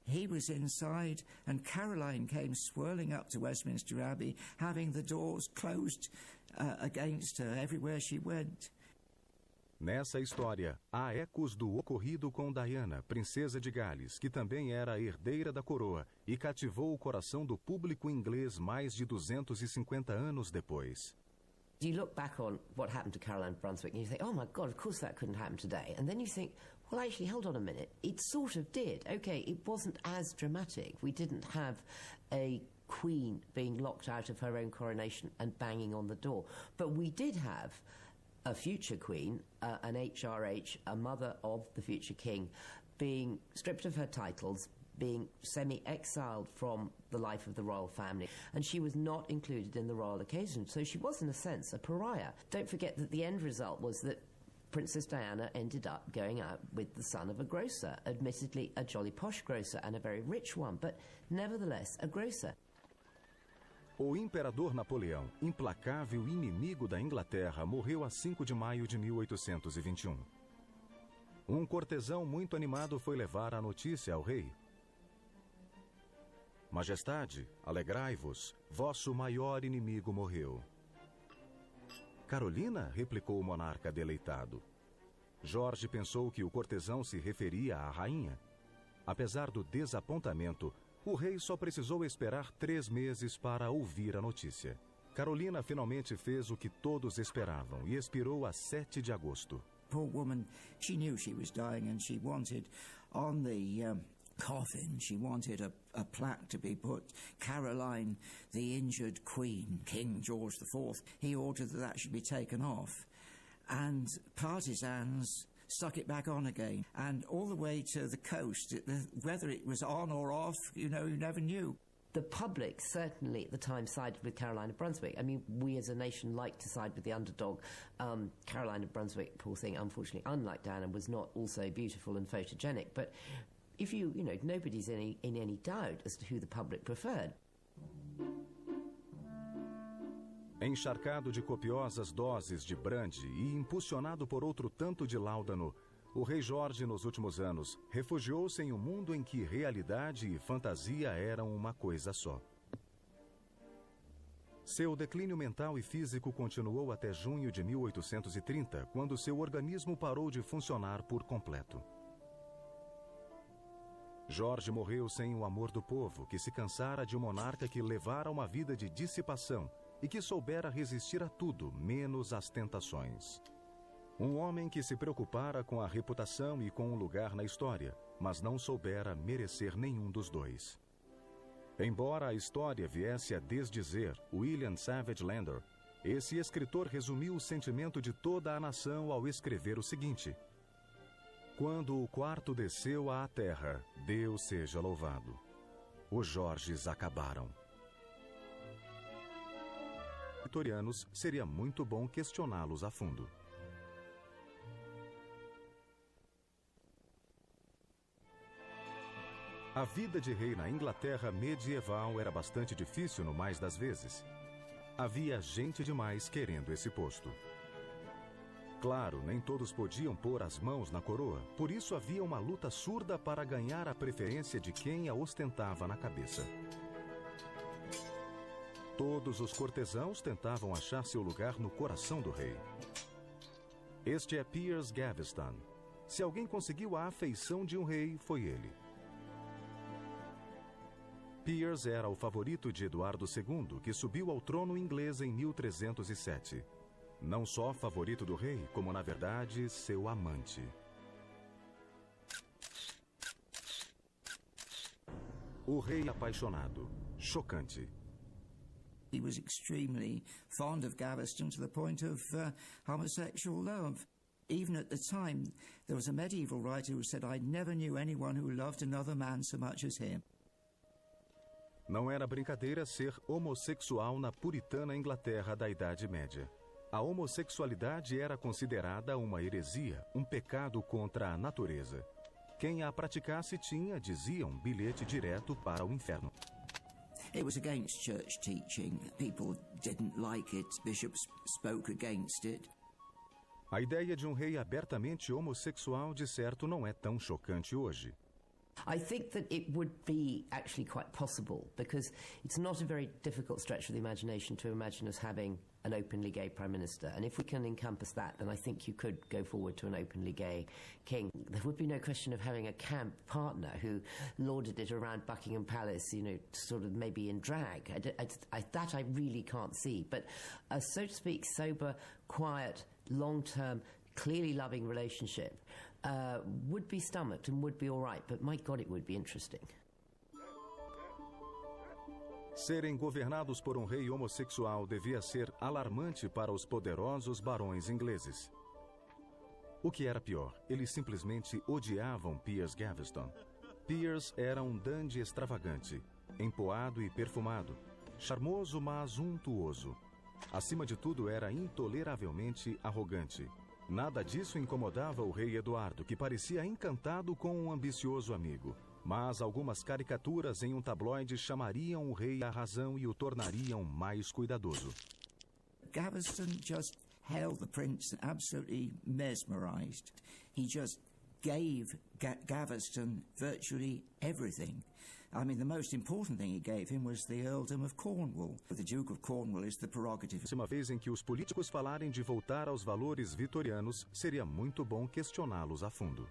He was inside, and Caroline came swirling up to Westminster Abbey, having the doors closed against her everywhere she went. Nessa história, há ecos do ocorrido com Diana, princesa de Gales, que também era a herdeira da coroa e cativou o coração do público inglês mais de 250 anos depois. You look back on what happened to Caroline Brunswick and you think, oh my God, of course that couldn't happen today. And then you think, well, actually, hold on a minute. It sort of did. Okay, it wasn't as dramatic. We didn't have a queen being locked out of her own coronation and banging on the door. But we did have a future queen, an HRH, a mother of the future king, being stripped of her titles, being semi-exiled from the life of the royal family, and she was not included in the royal occasion. So she was, in a sense, a pariah. Don't forget that the end result was that Princess Diana ended up going out with the son of a grocer, admittedly a jolly posh grocer and a very rich one, but nevertheless a grocer. O imperador Napoleão, implacável inimigo da Inglaterra, morreu a 5 de maio de 1821. Um cortesão muito animado foi levar a notícia ao rei. Majestade, alegrai-vos, vosso maior inimigo morreu. Carolina, replicou o monarca deleitado. Jorge pensou que o cortesão se referia à rainha. Apesar do desapontamento, o rei só precisou esperar 3 meses para ouvir a notícia. Carolina finalmente fez o que todos esperavam e expirou a 7 de agosto. Poor woman, she knew she was dying and she wanted on the coffin, she wanted a plaque to be put, Caroline, the injured queen, King George IV. He ordered that should be taken off. And partisans stuck it back on again. And all the way to the coast, whether it was on or off, you never knew. The public certainly at the time sided with Caroline of Brunswick. I mean, we as a nation like to side with the underdog. Caroline of Brunswick, poor thing, unfortunately, unlike Diana, was not also beautiful and photogenic. But if nobody's in any doubt as to who the public preferred. Encharcado de copiosas doses de brandy e impulsionado por outro tanto de láudano, o rei Jorge, nos últimos anos, refugiou-se em um mundo em que realidade e fantasia eram uma coisa só. Seu declínio mental e físico continuou até junho de 1830, quando seu organismo parou de funcionar por completo. Jorge morreu sem o amor do povo, que se cansara de um monarca que levara uma vida de dissipação e que soubera resistir a tudo, menos às tentações. Um homem que se preocupara com a reputação e com um lugar na história, mas não soubera merecer nenhum dos dois. Embora a história viesse a desdizer William Savage Landor, esse escritor resumiu o sentimento de toda a nação ao escrever o seguinte: quando o quarto desceu à terra, Deus seja louvado. Os Jorges acabaram. Vitorianos, seria muito bom questioná-los a fundo. A vida de rei na Inglaterra medieval era bastante difícil no mais das vezes. Havia gente demais querendo esse posto. Claro, nem todos podiam pôr as mãos na coroa, por isso havia uma luta surda para ganhar a preferência de quem a ostentava na cabeça. Todos os cortesãos tentavam achar seu lugar no coração do rei. Este é Piers Gaveston. Se alguém conseguiu a afeição de um rei, foi ele. Piers era o favorito de Eduardo II, que subiu ao trono inglês em 1307. Não só favorito do rei, como, na verdade, seu amante. O rei apaixonado. Chocante. He was extremely fond of Gaveston to the point of homosexual love. Even at the time, there was a medieval writer who said, I never knew anyone who loved another man so much as him. Não era brincadeira ser homossexual na puritana Inglaterra da Idade Média. A homossexualidade era considerada uma heresia, um pecado contra a natureza. Quem a praticasse tinha, diziam, bilhete direto para o inferno. It was against church teaching. People didn't like it. Bishops spoke against it. A ideia de um rei abertamente homossexual, de certo, não é tão chocante hoje. I think that it would be actually quite possible, because it's not a very difficult stretch of the imagination to imagine us having an openly gay Prime Minister. And if we can encompass that, then I think you could go forward to an openly gay king. There would be no question of having a camp partner who lauded it around Buckingham Palace, sort of maybe in drag. That I really can't see. But a, so to speak, sober, quiet, long-term, clearly loving relationship would be stomached and would be all right, but my God, it would be interesting. Serem governados por um rei homossexual devia ser alarmante para os poderosos barões ingleses. O que era pior, eles simplesmente odiavam Piers Gaveston. Piers era um dandy extravagante, empoado e perfumado, charmoso mas untuoso. Acima de tudo, era intoleravelmente arrogante. Nada disso incomodava o rei Eduardo, que parecia encantado com um ambicioso amigo. Mas algumas caricaturas em um tabloide chamariam o rei à razão e o tornariam mais cuidadoso. Gaveston just held the prince absolutely mesmerized. He just gave Gaveston virtually everything. I mean, the most important thing he gave him was the earldom of Cornwall. The Duke of Cornwall is the prerogative. Uma vez em que os políticos falarem de voltar aos valores vitorianos, seria muito bom questioná-los a fundo.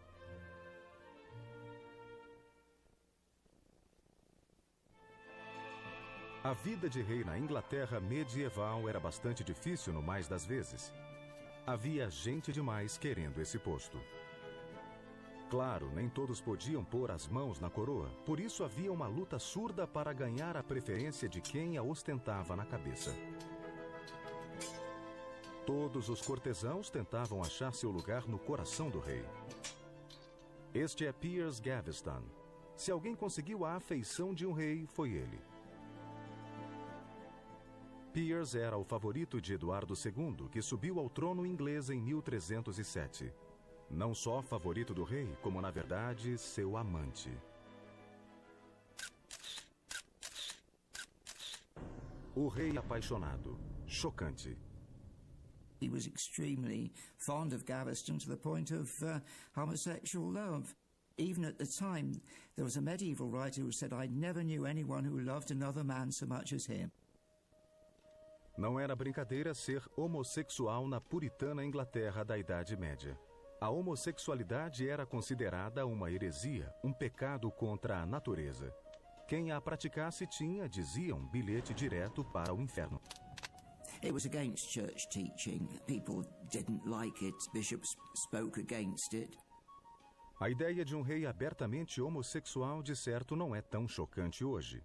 A vida de rei na Inglaterra medieval era bastante difícil no mais das vezes. Havia gente demais querendo esse posto. Claro, nem todos podiam pôr as mãos na coroa, por isso havia uma luta surda para ganhar a preferência de quem a ostentava na cabeça. Todos os cortesãos tentavam achar seu lugar no coração do rei. Este é Piers Gaveston. Se alguém conseguiu a afeição de um rei, foi ele. Piers era o favorito de Eduardo II, que subiu ao trono inglês em 1307. Não só favorito do rei, como, na verdade, seu amante. O rei apaixonado. Chocante. He was extremely fond of Gaveston to the point of homosexual love. Even at the time, there was a medieval writer who said, "I never knew anyone who loved another man so much as him." Não era brincadeira ser homossexual na puritana Inglaterra da Idade Média. A homossexualidade era considerada uma heresia, um pecado contra a natureza. Quem a praticasse tinha, diziam, bilhete direto para o inferno. It was against church teaching. People didn't like it. Bishops spoke against it. A ideia de um rei abertamente homossexual, de certo, não é tão chocante hoje.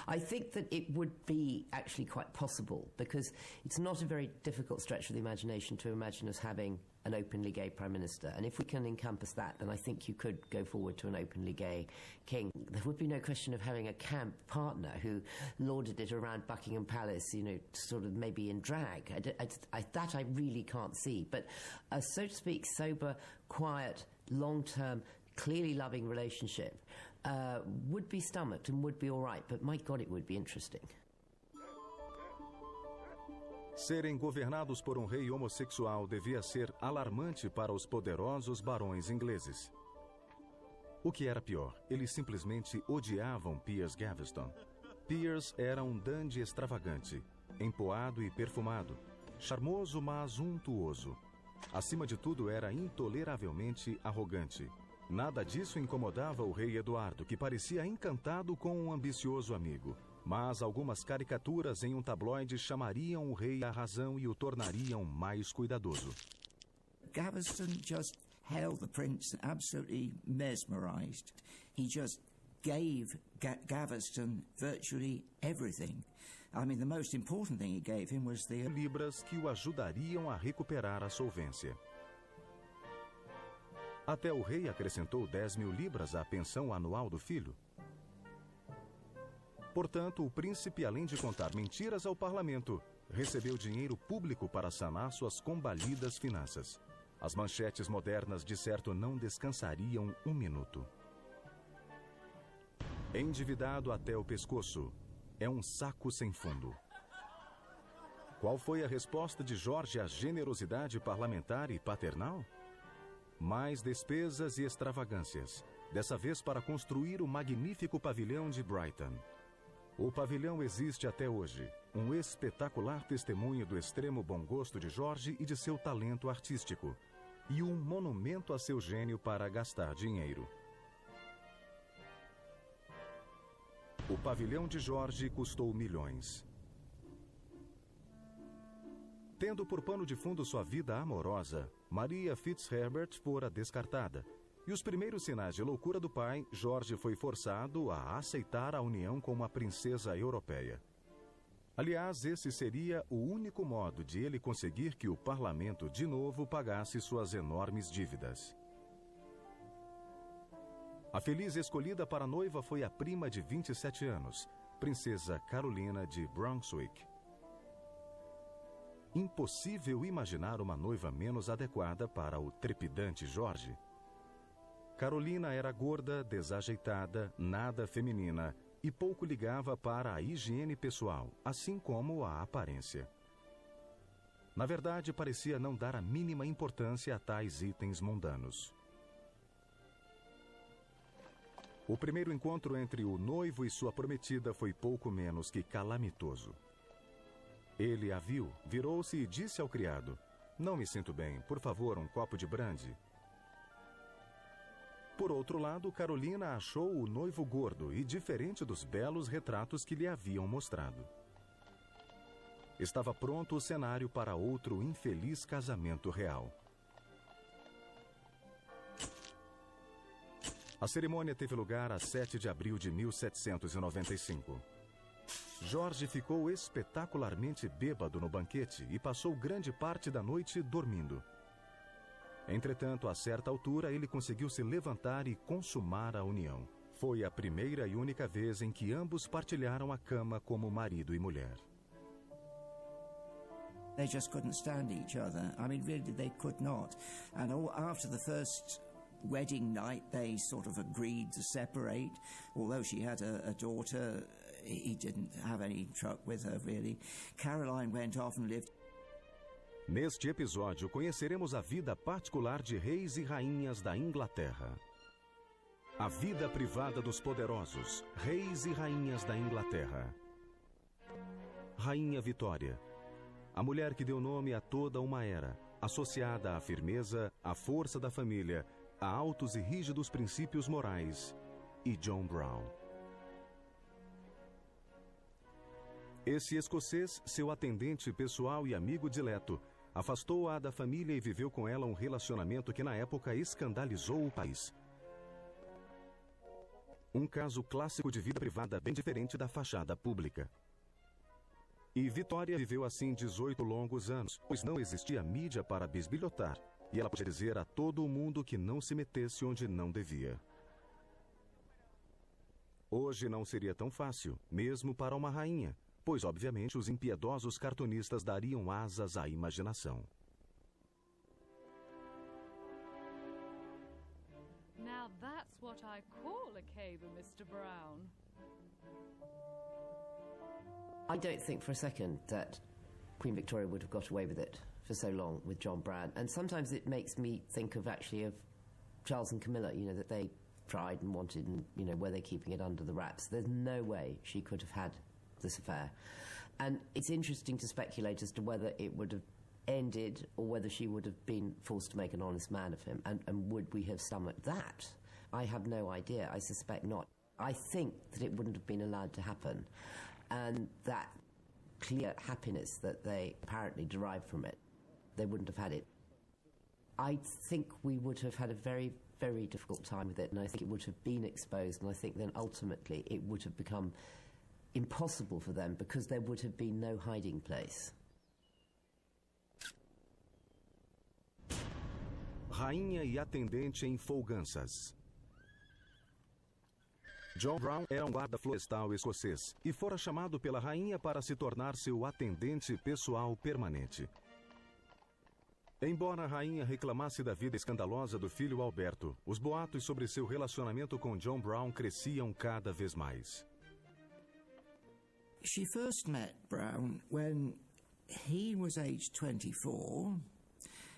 I think that it would be actually quite possible, because it's not a very difficult stretch of the imagination to imagine us having an openly gay Prime Minister. And if we can encompass that, then I think you could go forward to an openly gay king. There would be no question of having a camp partner who lauded it around Buckingham Palace, you know, sort of maybe in drag. That I really can't see. But a, so to speak, sober, quiet, long-term, clearly loving relationship would be stomached and would be all right, but my God, it would be interesting. Serem governados por um rei homossexual devia ser alarmante para os poderosos barões ingleses. O que era pior, eles simplesmente odiavam Piers Gaveston. Piers era um dandy extravagante, empoado e perfumado, charmoso mas untuoso. Acima de tudo, era intoleravelmente arrogante. Nada disso incomodava o rei Eduardo, que parecia encantado com um ambicioso amigo. Mas algumas caricaturas em um tabloide chamariam o rei à razão e o tornariam mais cuidadoso. Gaveston just held the prince absolutely mesmerized. He just gave Gaveston virtually everything. I mean, the most important thing he gave him was the libras que o ajudariam a recuperar a solvência. Até o rei acrescentou 10.000 libras à pensão anual do filho. Portanto, o príncipe, além de contar mentiras ao parlamento, recebeu dinheiro público para sanar suas combalidas finanças. As manchetes modernas, de certo, não descansariam um minuto. Endividado até o pescoço, é um saco sem fundo. Qual foi a resposta de Jorge à generosidade parlamentar e paternal? Mais despesas e extravagâncias, dessa vez para construir o magnífico pavilhão de Brighton. O pavilhão existe até hoje, um espetacular testemunho do extremo bom gosto de Jorge e de seu talento artístico, e um monumento a seu gênio para gastar dinheiro. O pavilhão de Jorge custou milhões. Tendo por pano de fundo sua vida amorosa, Maria Fitzherbert fora descartada. E os primeiros sinais de loucura do pai, Jorge foi forçado a aceitar a união com uma princesa europeia. Aliás, esse seria o único modo de ele conseguir que o parlamento de novo pagasse suas enormes dívidas. A feliz escolhida para noiva foi a prima de 27 anos, Princesa Carolina de Brunswick. impossível imaginar uma noiva menos adequada para o trepidante Jorge. Carolina era gorda, desajeitada, nada feminina e pouco ligava para a higiene pessoal, assim como a aparência. Na verdade, parecia não dar a mínima importância a tais itens mundanos. O primeiro encontro entre o noivo e sua prometida foi pouco menos que calamitoso. Ele a viu, virou-se e disse ao criado: "Não me sinto bem, por favor, um copo de brandy." Por outro lado, Carolina achou o noivo gordo e diferente dos belos retratos que lhe haviam mostrado. Estava pronto o cenário para outro infeliz casamento real. A cerimônia teve lugar a 7 de abril de 1795. Jorge ficou espetacularmente bêbado no banquete e passou grande parte da noite dormindo. Entretanto, a certa altura, ele conseguiu se levantar e consumar a união. Foi a primeira e única vez em que ambos partilharam a cama como marido e mulher. They just couldn't stand each other. I mean, really, they could not. And after the first wedding night, they sort of agreed to separate. Although she had a daughter, he didn't have any truck with her, really. Caroline went off and lived. Neste episódio, conheceremos a vida particular de reis e rainhas da Inglaterra. A vida privada dos poderosos, reis e rainhas da Inglaterra. Rainha Vitória, a mulher que deu nome a toda uma era, associada à firmeza, à força da família, a altos e rígidos princípios morais, e John Brown. Esse escocês, seu atendente pessoal e amigo dileto, afastou-a da família e viveu com ela um relacionamento que na época escandalizou o país. Um caso clássico de vida privada bem diferente da fachada pública. E Vitória viveu assim 18 longos anos, pois não existia mídia para bisbilhotar, e ela podia dizer a todo o mundo que não se metesse onde não devia. Hoje não seria tão fácil, mesmo para uma rainha, pois obviamente os impiedosos cartunistas dariam asas à imaginação. Now that's what I call a cable, Mr. Brown. I don't think for a second that Queen Victoria would have got away with it for so long with John Brown. And sometimes it makes me think of actually of Charles and Camilla, you know, that they tried and wanted and, you know, were they keeping it under the wraps? There's no way she could have had this affair. And it's interesting to speculate as to whether it would have ended or whether she would have been forced to make an honest man of him. And would we have stomached that? I have no idea. I suspect not. I think that it wouldn't have been allowed to happen. And that clear happiness that they apparently derived from it, they wouldn't have had it. I think we would have had a very, very difficult time with it, and I think it would have been exposed, and I think then ultimately it would have become impossible for them because there would have been no hiding place. Rainha e atendente em folganças. John Brown era um guarda florestal escocês e fora chamado pela rainha para se tornar seu atendente pessoal permanente. Embora a rainha reclamasse da vida escandalosa do filho Alberto, os boatos sobre seu relacionamento com John Brown cresciam cada vez mais. She first met Brown when he was aged 24.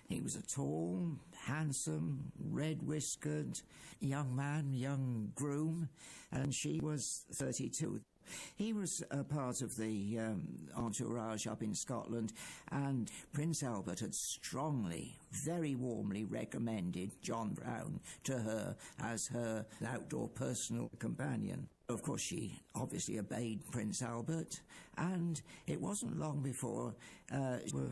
He was a tall, handsome, red-whiskered young man, young groom, and she was 32. He was a part of the entourage up in Scotland, and Prince Albert had strongly, very warmly recommended John Brown to her as her outdoor personal companion. Of course, she obviously obeyed Prince Albert, and it wasn't long before she were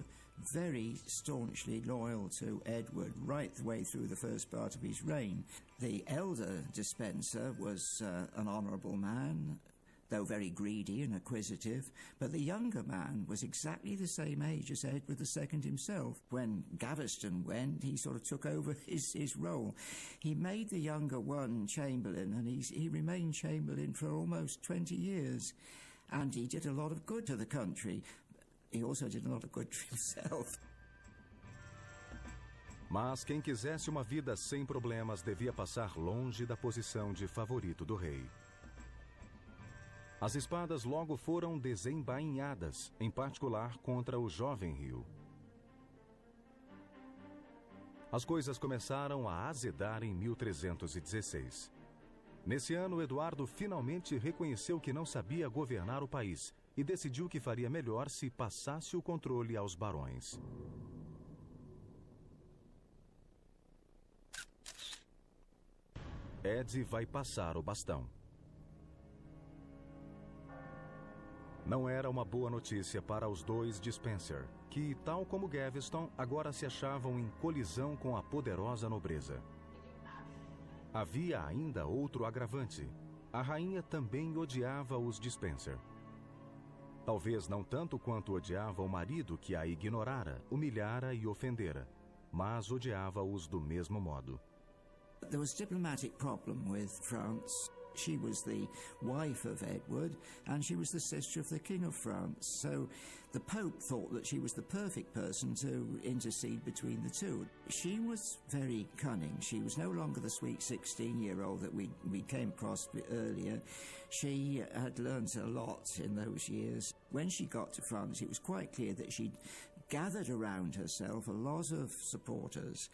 very staunchly loyal to Edward right the way through the first part of his reign. The elder Despencer was an honourable man, though very greedy and acquisitive, but the younger man was exactly the same age as Edward II himself. When Gaveston went, he sort of took over his role. He made the younger one Chamberlain, and he remained Chamberlain for almost 20 years, and he did a lot of good to the country. he also did a lot of good for himself. Mas quem quisesse uma vida sem problemas devia passar longe da posição de favorito do rei. As espadas logo foram desembainhadas, em particular contra o jovem Hugh. As coisas começaram a azedar em 1316. Nesse ano, Eduardo finalmente reconheceu que não sabia governar o país e decidiu que faria melhor se passasse o controle aos barões. Eddie vai passar o bastão. Não era uma boa notícia para os dois de Spencer, que, tal como Gaveston, agora se achavam em colisão com a poderosa nobreza. Havia ainda outro agravante. A rainha também odiava os de Spencer. Talvez não tanto quanto odiava o marido que a ignorara, humilhara e ofendera, mas odiava-os do mesmo modo. There was a diplomatic problem with France. She was the wife of Edward, and she was the sister of the King of France. So the Pope thought that she was the perfect person to intercede between the two. She was very cunning. She was no longer the sweet 16-year-old that we came across earlier. She had learnt a lot in those years. When she got to France, it was quite clear that she'd gathered around herself a lot of supporters.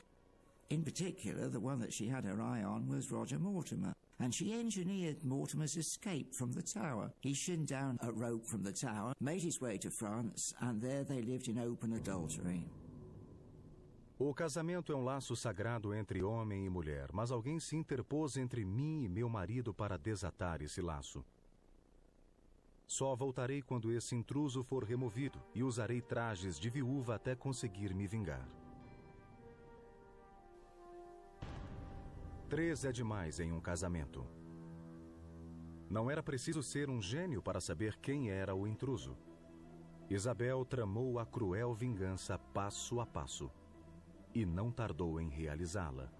In particular, the one that she had her eye on was Roger Mortimer, and she engineered Mortimer's escape from the tower. He shinned down a rope from the tower, made his way to France, and there they lived in open adultery. O casamento é um laço sagrado entre homem e mulher, mas alguém se interpôs entre mim e meu marido para desatar esse laço. Só voltarei quando esse intruso for removido e usarei trajes de viúva até conseguir me vingar. 3 é demais em um casamento. Não era preciso ser um gênio para saber quem era o intruso. Isabel tramou a cruel vingança passo a passo e não tardou em realizá-la.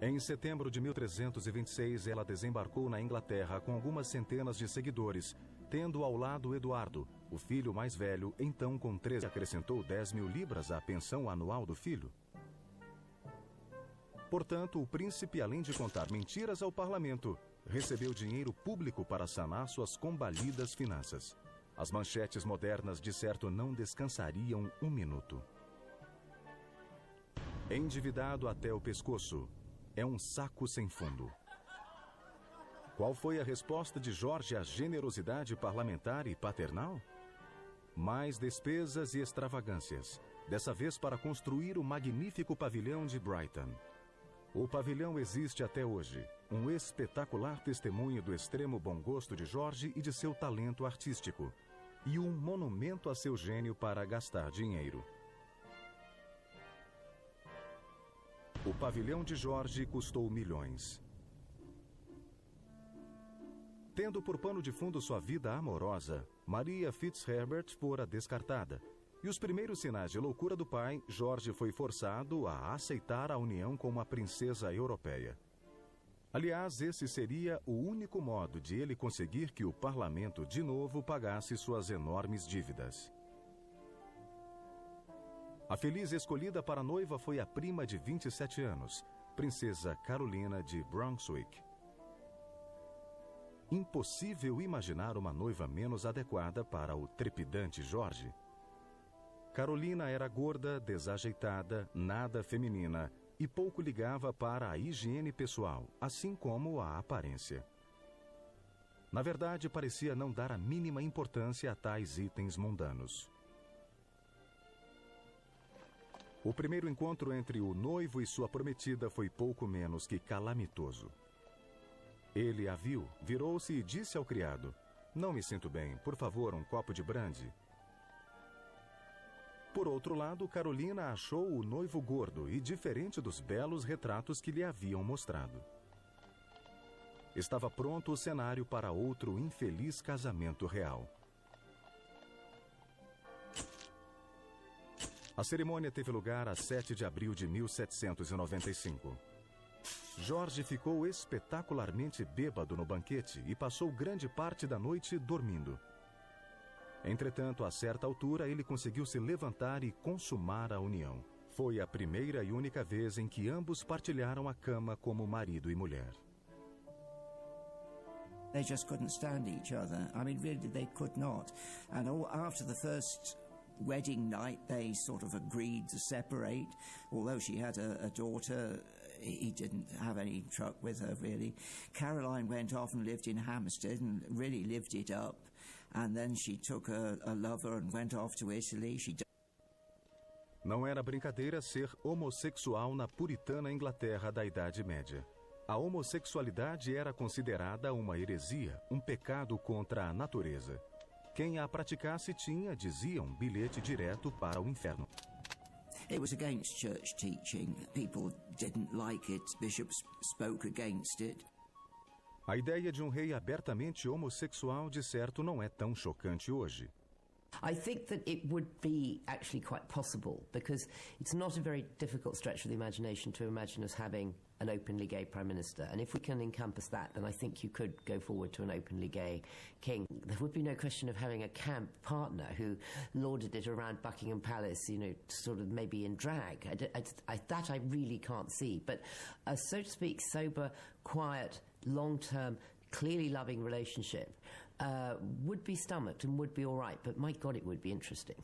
Em setembro de 1326, ela desembarcou na Inglaterra com algumas centenas de seguidores, tendo ao lado Eduardo, o filho mais velho, então com 13 acrescentou 10.000 libras à pensão anual do filho. Portanto, o príncipe, além de contar mentiras ao parlamento, recebeu dinheiro público para sanar suas combalidas finanças. As manchetes modernas, de certo, não descansariam um minuto. Endividado até o pescoço, é um saco sem fundo. Qual foi a resposta de Jorge à generosidade parlamentar e paternal? Mais despesas e extravagâncias, dessa vez para construir o magnífico pavilhão de Brighton. O pavilhão existe até hoje, um espetacular testemunho do extremo bom gosto de Jorge e de seu talento artístico, e um monumento a seu gênio para gastar dinheiro. O pavilhão de Jorge custou milhões. Tendo por pano de fundo sua vida amorosa, Maria Fitzherbert fora descartada. E os primeiros sinais de loucura do pai, Jorge foi forçado a aceitar a união com uma princesa europeia. Aliás, esse seria o único modo de ele conseguir que o parlamento de novo pagasse suas enormes dívidas. A feliz escolhida para noiva foi a prima de 27 anos, princesa Carolina de Brunswick. Impossível imaginar uma noiva menos adequada para o trepidante Jorge. Carolina era gorda, desajeitada, nada feminina e pouco ligava para a higiene pessoal, assim como a aparência. Na verdade, parecia não dar a mínima importância a tais itens mundanos. O primeiro encontro entre o noivo e sua prometida foi pouco menos que calamitoso. Ele a viu, virou-se e disse ao criado: "Não me sinto bem, por favor, um copo de brandy." Por outro lado, Carolina achou o noivo gordo e diferente dos belos retratos que lhe haviam mostrado. Estava pronto o cenário para outro infeliz casamento real. A cerimônia teve lugar a 7 de abril de 1795. Jorge ficou espetacularmente bêbado no banquete e passou grande parte da noite dormindo. Entretanto, a certa altura, ele conseguiu se levantar e consumar a união. Foi a primeira e única vez em que ambos partilharam a cama como marido e mulher. They just couldn't stand each other. I mean, really, they could not. And after the first wedding night, they sort of agreed to separate. Although she had a daughter, he didn't have any truck with her, really. Caroline went off and lived in Hampstead and really lived it up. And then she took a lover and went off to Italy. Não era brincadeira ser homossexual na puritana Inglaterra da Idade Média. A homossexualidade era considerada uma heresia, um pecado contra a natureza. Quem a praticasse tinha, diziam, bilhete direto para o inferno. It was against church teaching. People didn't like it. Bishops spoke against it. A ideia de um rei abertamente homossexual, de certo, não é tão chocante hoje. I think that it would be actually quite possible, because it's not a very difficult stretch of the imagination to imagine us having an openly gay Prime Minister. And if we can encompass that, then I think you could go forward to an openly gay king. There would be no question of having a camp partner who lauded it around Buckingham Palace, you know, sort of maybe in drag. That I really can't see. But a, so to speak, sober, quiet, long-term, clearly loving relationship would be stomached and would be all right, but my God, it would be interesting.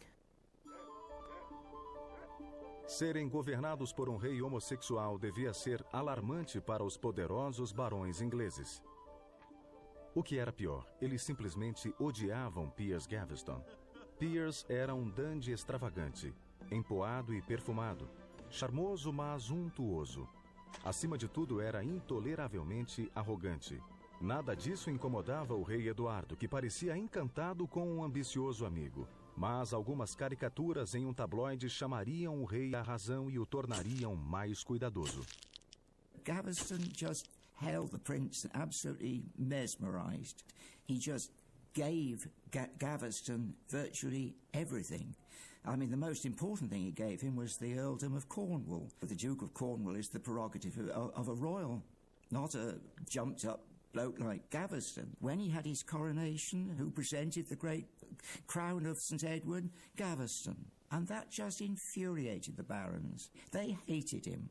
Serem governados por um rei homossexual devia ser alarmante para os poderosos barões ingleses. O que era pior, eles simplesmente odiavam Piers Gaveston. Piers era um dandy extravagante, empoado e perfumado, charmoso mas untuoso. Acima de tudo, era intoleravelmente arrogante. Nada disso incomodava o rei Eduardo, que parecia encantado com um ambicioso amigo. Mas algumas caricaturas em um tabloide chamariam o rei à razão e o tornariam mais cuidadoso. Gaveston just held the prince absolutely mesmerized. He just gave Gaveston virtually everything. I mean, the most important thing he gave him was the earldom of Cornwall. The Duke of Cornwall is the prerogative of a royal, not a jumped-up bloke like Gaveston. When he had his coronation, who presented the great crown of St. Edward? Gaveston. And that just infuriated the barons. They hated him.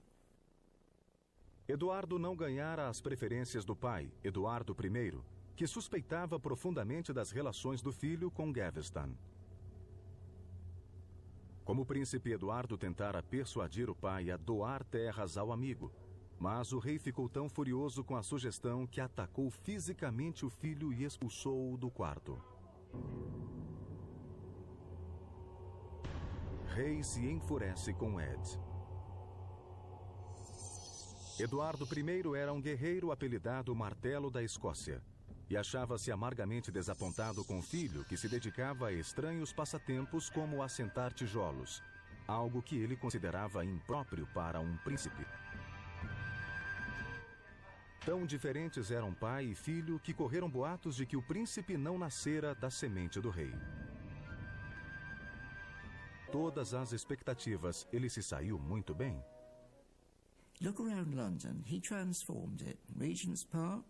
Eduardo não ganhara as preferências do pai, Eduardo I, que suspeitava profundamente das relações do filho com Gaveston. Como o príncipe Eduardo tentara persuadir o pai a doar terras ao amigo, mas o rei ficou tão furioso com a sugestão que atacou fisicamente o filho e expulsou-o do quarto. Rei se enfurece com Ed. Eduardo I era um guerreiro apelidado Martelo da Escócia e achava-se amargamente desapontado com o filho, que se dedicava a estranhos passatempos como assentar tijolos, algo que ele considerava impróprio para um príncipe. Tão diferentes eram pai e filho que correram boatos de que o príncipe não nascera da semente do rei. Todas as expectativas, ele se saiu muito bem. Look around London. He transformed it. Regent's Park,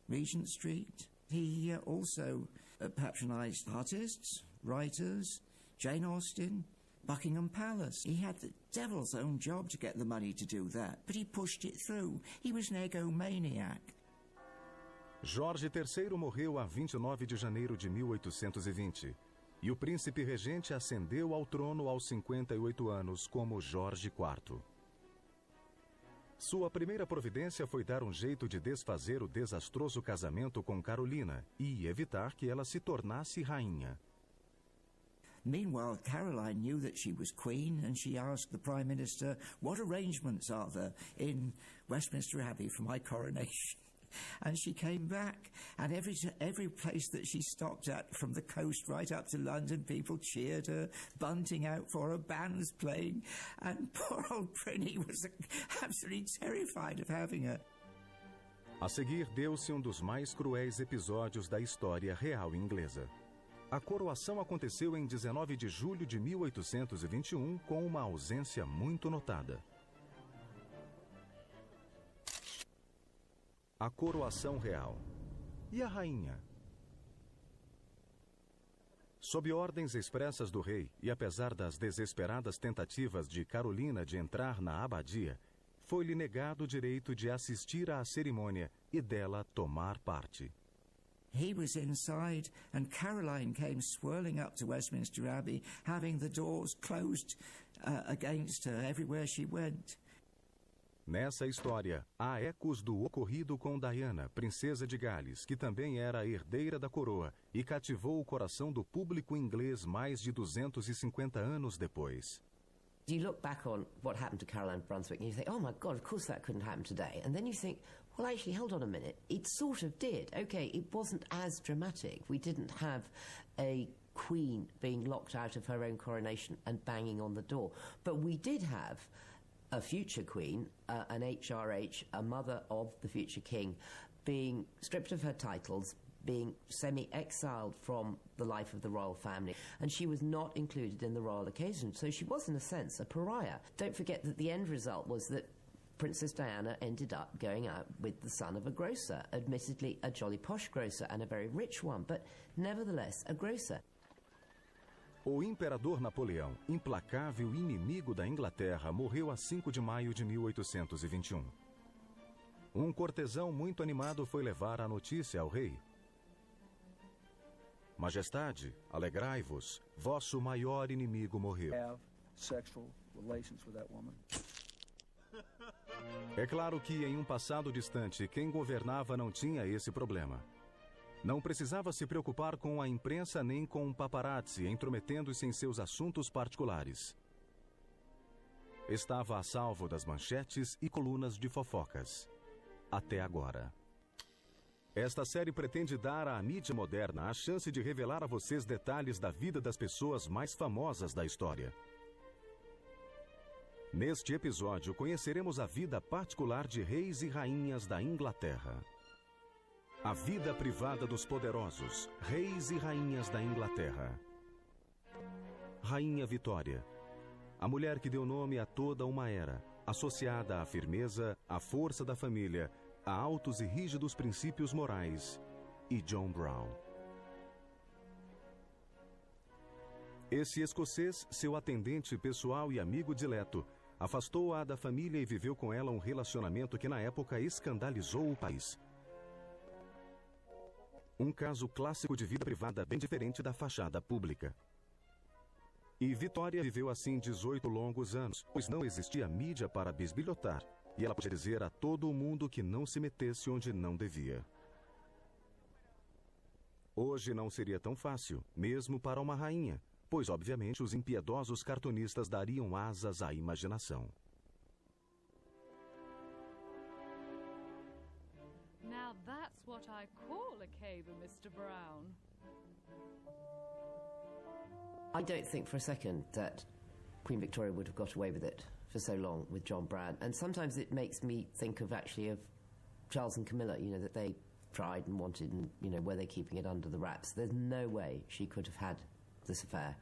Regent Street. He also patronized artists, writers, Jane Austen, Buckingham Palace. He had the devil's own job to get the money to do that, but he pushed it through. He was an egomaniac. Jorge III morreu a 29 de janeiro de 1820, e o príncipe regente ascendeu ao trono aos 58 anos como Jorge IV. Sua primeira providência foi dar um jeito de desfazer o desastroso casamento com Carolina e evitar que ela se tornasse rainha. Meanwhile, Caroline knew that she was queen, and she asked the Prime Minister, what arrangements are there in Westminster Abbey for my coronation? And she came back, and every place that she stopped at, from the coast right up to London, people cheered her, bunting out for her, bands playing, and poor old Prinny was absolutely terrified of having her. A seguir, deu-se um dos mais cruéis episódios da história real inglesa. A coroação aconteceu em 19 de julho de 1821, com uma ausência muito notada. A coroação real. E a rainha? Sob ordens expressas do rei, e apesar das desesperadas tentativas de Carolina de entrar na abadia, foi-lhe negado o direito de assistir à cerimônia e dela tomar parte. He was inside, and Caroline came swirling up to Westminster Abbey, having the doors closed against her everywhere she went. Nessa história, há ecos do ocorrido com Diana, princesa de Gales, que também era a herdeira da coroa e cativou o coração do público inglês mais de 250 anos depois. You look back on what happened to Caroline of Brunswick and you think, oh my God, of course that couldn't happen today. And then you think, well, actually, hold on a minute. It sort of did. Okay, it wasn't as dramatic. We didn't have a queen being locked out of her own coronation and banging on the door. But we did have a future queen, an HRH, a mother of the future king, being stripped of her titles, being semi-exiled from the life of the royal family, and she was not included in the royal occasion. So she was, in a sense, a pariah. Don't forget that the end result was that Princess Diana ended up going out with the son of a grocer, admittedly a jolly posh grocer and a very rich one, but nevertheless a grocer. O imperador Napoleão, implacável inimigo da Inglaterra, morreu a 5 de maio de 1821. Um cortesão muito animado foi levar a notícia ao rei. Majestade, alegrai-vos, vosso maior inimigo morreu. Have sexual relations with that woman. É claro que em um passado distante, quem governava não tinha esse problema. Não precisava se preocupar com a imprensa nem com um paparazzi intrometendo-se em seus assuntos particulares. Estava a salvo das manchetes e colunas de fofocas. Até agora. Esta série pretende dar à mídia moderna a chance de revelar a vocês detalhes da vida das pessoas mais famosas da história. Neste episódio, conheceremos a vida particular de reis e rainhas da Inglaterra. A vida privada dos poderosos, reis e rainhas da Inglaterra. Rainha Vitória, a mulher que deu nome a toda uma era, associada à firmeza, à força da família, a altos e rígidos princípios morais, e John Brown. Esse escocês, seu atendente pessoal e amigo dileto, afastou-a da família e viveu com ela um relacionamento que na época escandalizou o país. Um caso clássico de vida privada bem diferente da fachada pública. E Vitória viveu assim 18 longos anos, pois não existia mídia para bisbilhotar, e ela podia dizer a todo o mundo que não se metesse onde não devia. Hoje não seria tão fácil, mesmo para uma rainha, pois obviamente os impiedosos cartunistas dariam asas à imaginação. Now that's what I call a cable, Mr. Brown. I don't think for a second that Queen Victoria would have got away with it for so long with John Brown. And sometimes it makes me think of actually of Charles and Camilla, you know, that they tried and wanted and, you know, were they keeping it under the wraps? There's no way she could have had this affair.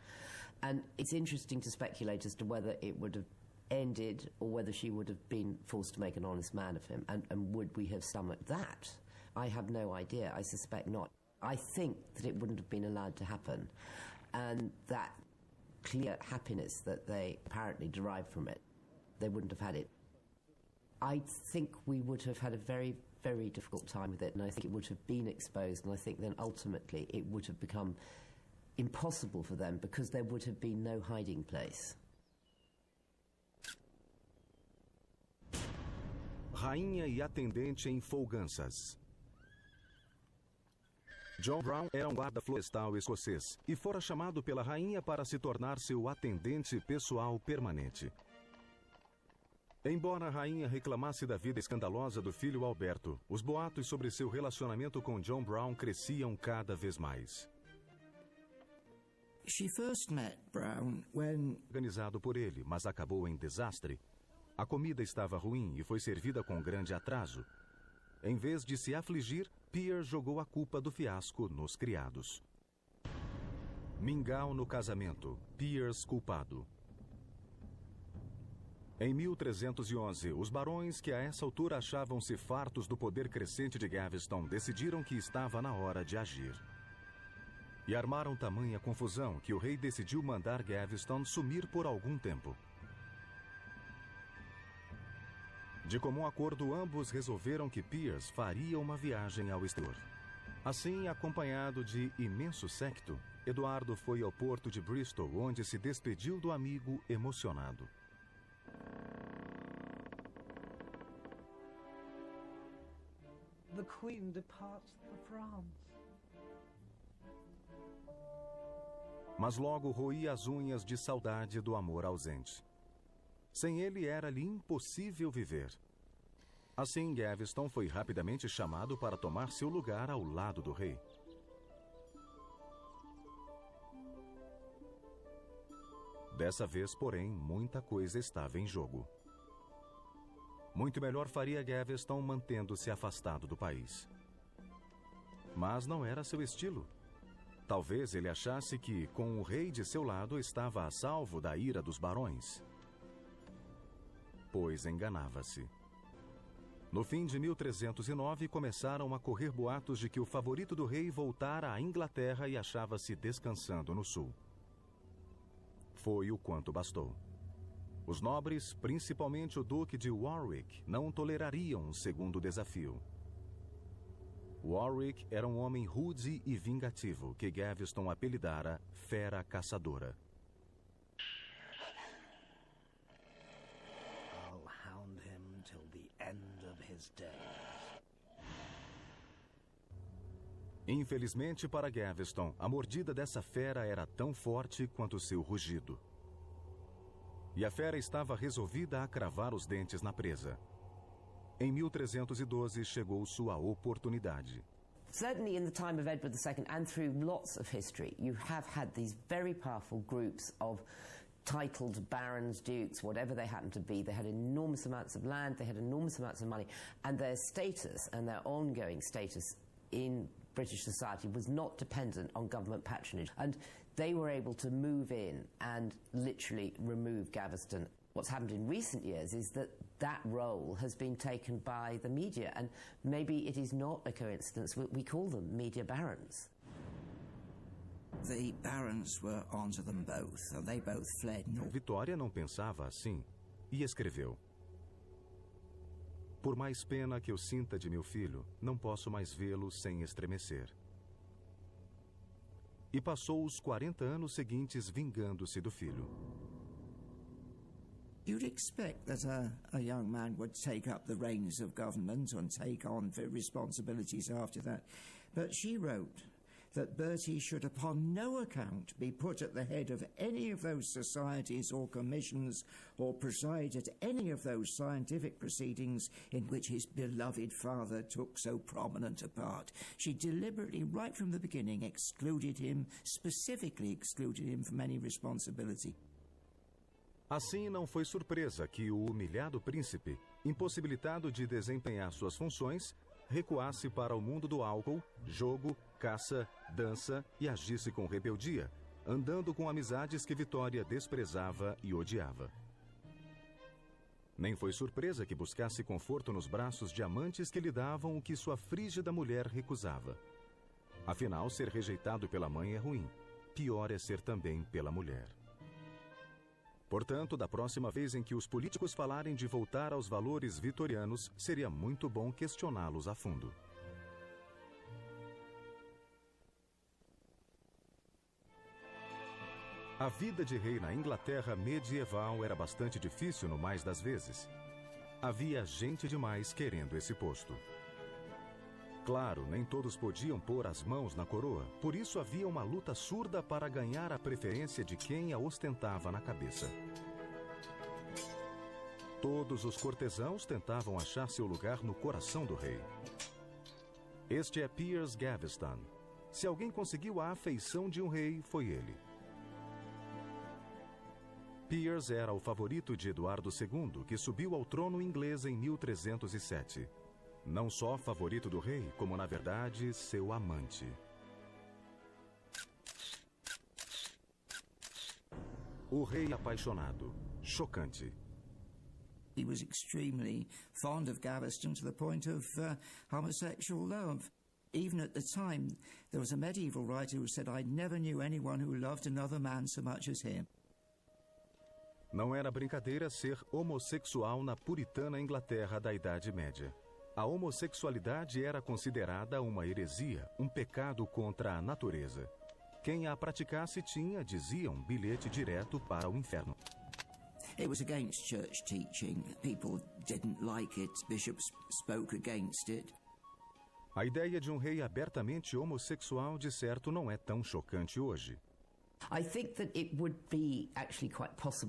And it's interesting to speculate as to whether it would have ended or whether she would have been forced to make an honest man of him. And would we have stomached that? I have no idea. I suspect not. I think that it wouldn't have been allowed to happen. And that clear happiness that they apparently derived from it, they wouldn't have had it. I think we would have had a very, very difficult time with it, and I think it would have been exposed, and I think then ultimately it would have become impossible for them because there would have been no hiding place. Rainha e atendente em folganças. John Brown era um guarda florestal escocês e fora chamado pela rainha para se tornar seu atendente pessoal permanente. Embora a rainha reclamasse da vida escandalosa do filho Alberto, os boatos sobre seu relacionamento com John Brown cresciam cada vez mais. She first met Brown when... Organizado por ele, mas acabou em desastre. A comida estava ruim e foi servida com grande atraso. Em vez de se afligir, Pierre jogou a culpa do fiasco nos criados. Mingau no casamento, Piers culpado. Em 1311, os barões que a essa altura achavam-se fartos do poder crescente de Gaveston decidiram que estava na hora de agir. E armaram tamanha confusão que o rei decidiu mandar Gaveston sumir por algum tempo. De comum acordo, ambos resolveram que Piers faria uma viagem ao exterior. Assim, acompanhado de imenso séquito, Eduardo foi ao porto de Bristol, onde se despediu do amigo emocionado. The Queen departs for France. Mas logo roía as unhas de saudade do amor ausente. Sem ele era-lhe impossível viver. Assim, Gaveston foi rapidamente chamado para tomar seu lugar ao lado do rei. Dessa vez, porém, muita coisa estava em jogo. Muito melhor faria Gaveston mantendo-se afastado do país. Mas não era seu estilo. Talvez ele achasse que, com o rei de seu lado, estava a salvo da ira dos barões. Pois enganava-se. No fim de 1309, começaram a correr boatos de que o favorito do rei voltara à Inglaterra e achava-se descansando no sul. Foi o quanto bastou. Os nobres, principalmente o Duque de Warwick, não tolerariam um segundo desafio. Warwick era um homem rude e vingativo, que Gaveston apelidara Fera Caçadora. I'll hound him till the end of his days. Infelizmente para Gaveston, a mordida dessa fera era tão forte quanto seu rugido. E a fera estava resolvida a cravar os dentes na presa. Em 1312 chegou sua oportunidade. Certainly in the time of Edward II and through lots of history, you have had these very powerful groups of titled barons, dukes, whatever they happen to be. They had enormous amounts of land, they had enormous amounts of money, and their status and their ongoing status in British society was not dependent on government patronage. And they were able to move in and literally remove Gaveston. What's happened in recent years is that that role has been taken by the media, and maybe it is not a coincidence we call them media barons. The barons were onto them both, and they both fled north. Vitória não pensava assim e escreveu: Por mais pena que eu sinta de meu filho, não posso mais vê-lo sem estremecer. E passou os 40 anos seguintes vingando-se do filho. You'd expect that a young man would take up the reins of government and take on the responsibilities after that. But she wrote that Bertie should upon no account be put at the head of any of those societies or commissions or preside at any of those scientific proceedings in which his beloved father took so prominent a part. She deliberately, right from the beginning, specifically excluded him from any responsibility. Assim, não foi surpresa que o humilhado príncipe, impossibilitado de desempenhar suas funções, recuasse para o mundo do álcool, jogo, caça, dança e agisse com rebeldia, andando com amizades que Vitória desprezava e odiava. Nem foi surpresa que buscasse conforto nos braços de amantes que lhe davam o que sua frígida mulher recusava. Afinal, ser rejeitado pela mãe é ruim. Pior é ser também pela mulher. Portanto, da próxima vez em que os políticos falarem de voltar aos valores vitorianos, seria muito bom questioná-los a fundo. A vida de rei na Inglaterra medieval era bastante difícil no mais das vezes. Havia gente demais querendo esse posto. Claro, nem todos podiam pôr as mãos na coroa, por isso havia uma luta surda para ganhar a preferência de quem a ostentava na cabeça. Todos os cortesãos tentavam achar seu lugar no coração do rei. Este é Piers Gaveston. Se alguém conseguiu a afeição de um rei, foi ele. Piers era o favorito de Eduardo II, que subiu ao trono inglês em 1307. Não só favorito do rei, como, na verdade, seu amante. O rei apaixonado. Chocante. He was extremely fond of Gaveston to the point of homosexual love. Even at the time, there was a medieval writer who said, "I never knew anyone who loved another man so much as him." Não era brincadeira ser homossexual na puritana Inglaterra da Idade Média. A homossexualidade era considerada uma heresia, um pecado contra a natureza. Quem a praticasse tinha, diziam, bilhete direto para o inferno. It was against church teaching. People didn't like it. Bishops spoke against it. A ideia de um rei abertamente homossexual, de certo, não é tão chocante hoje. I think that it would be actually quite possible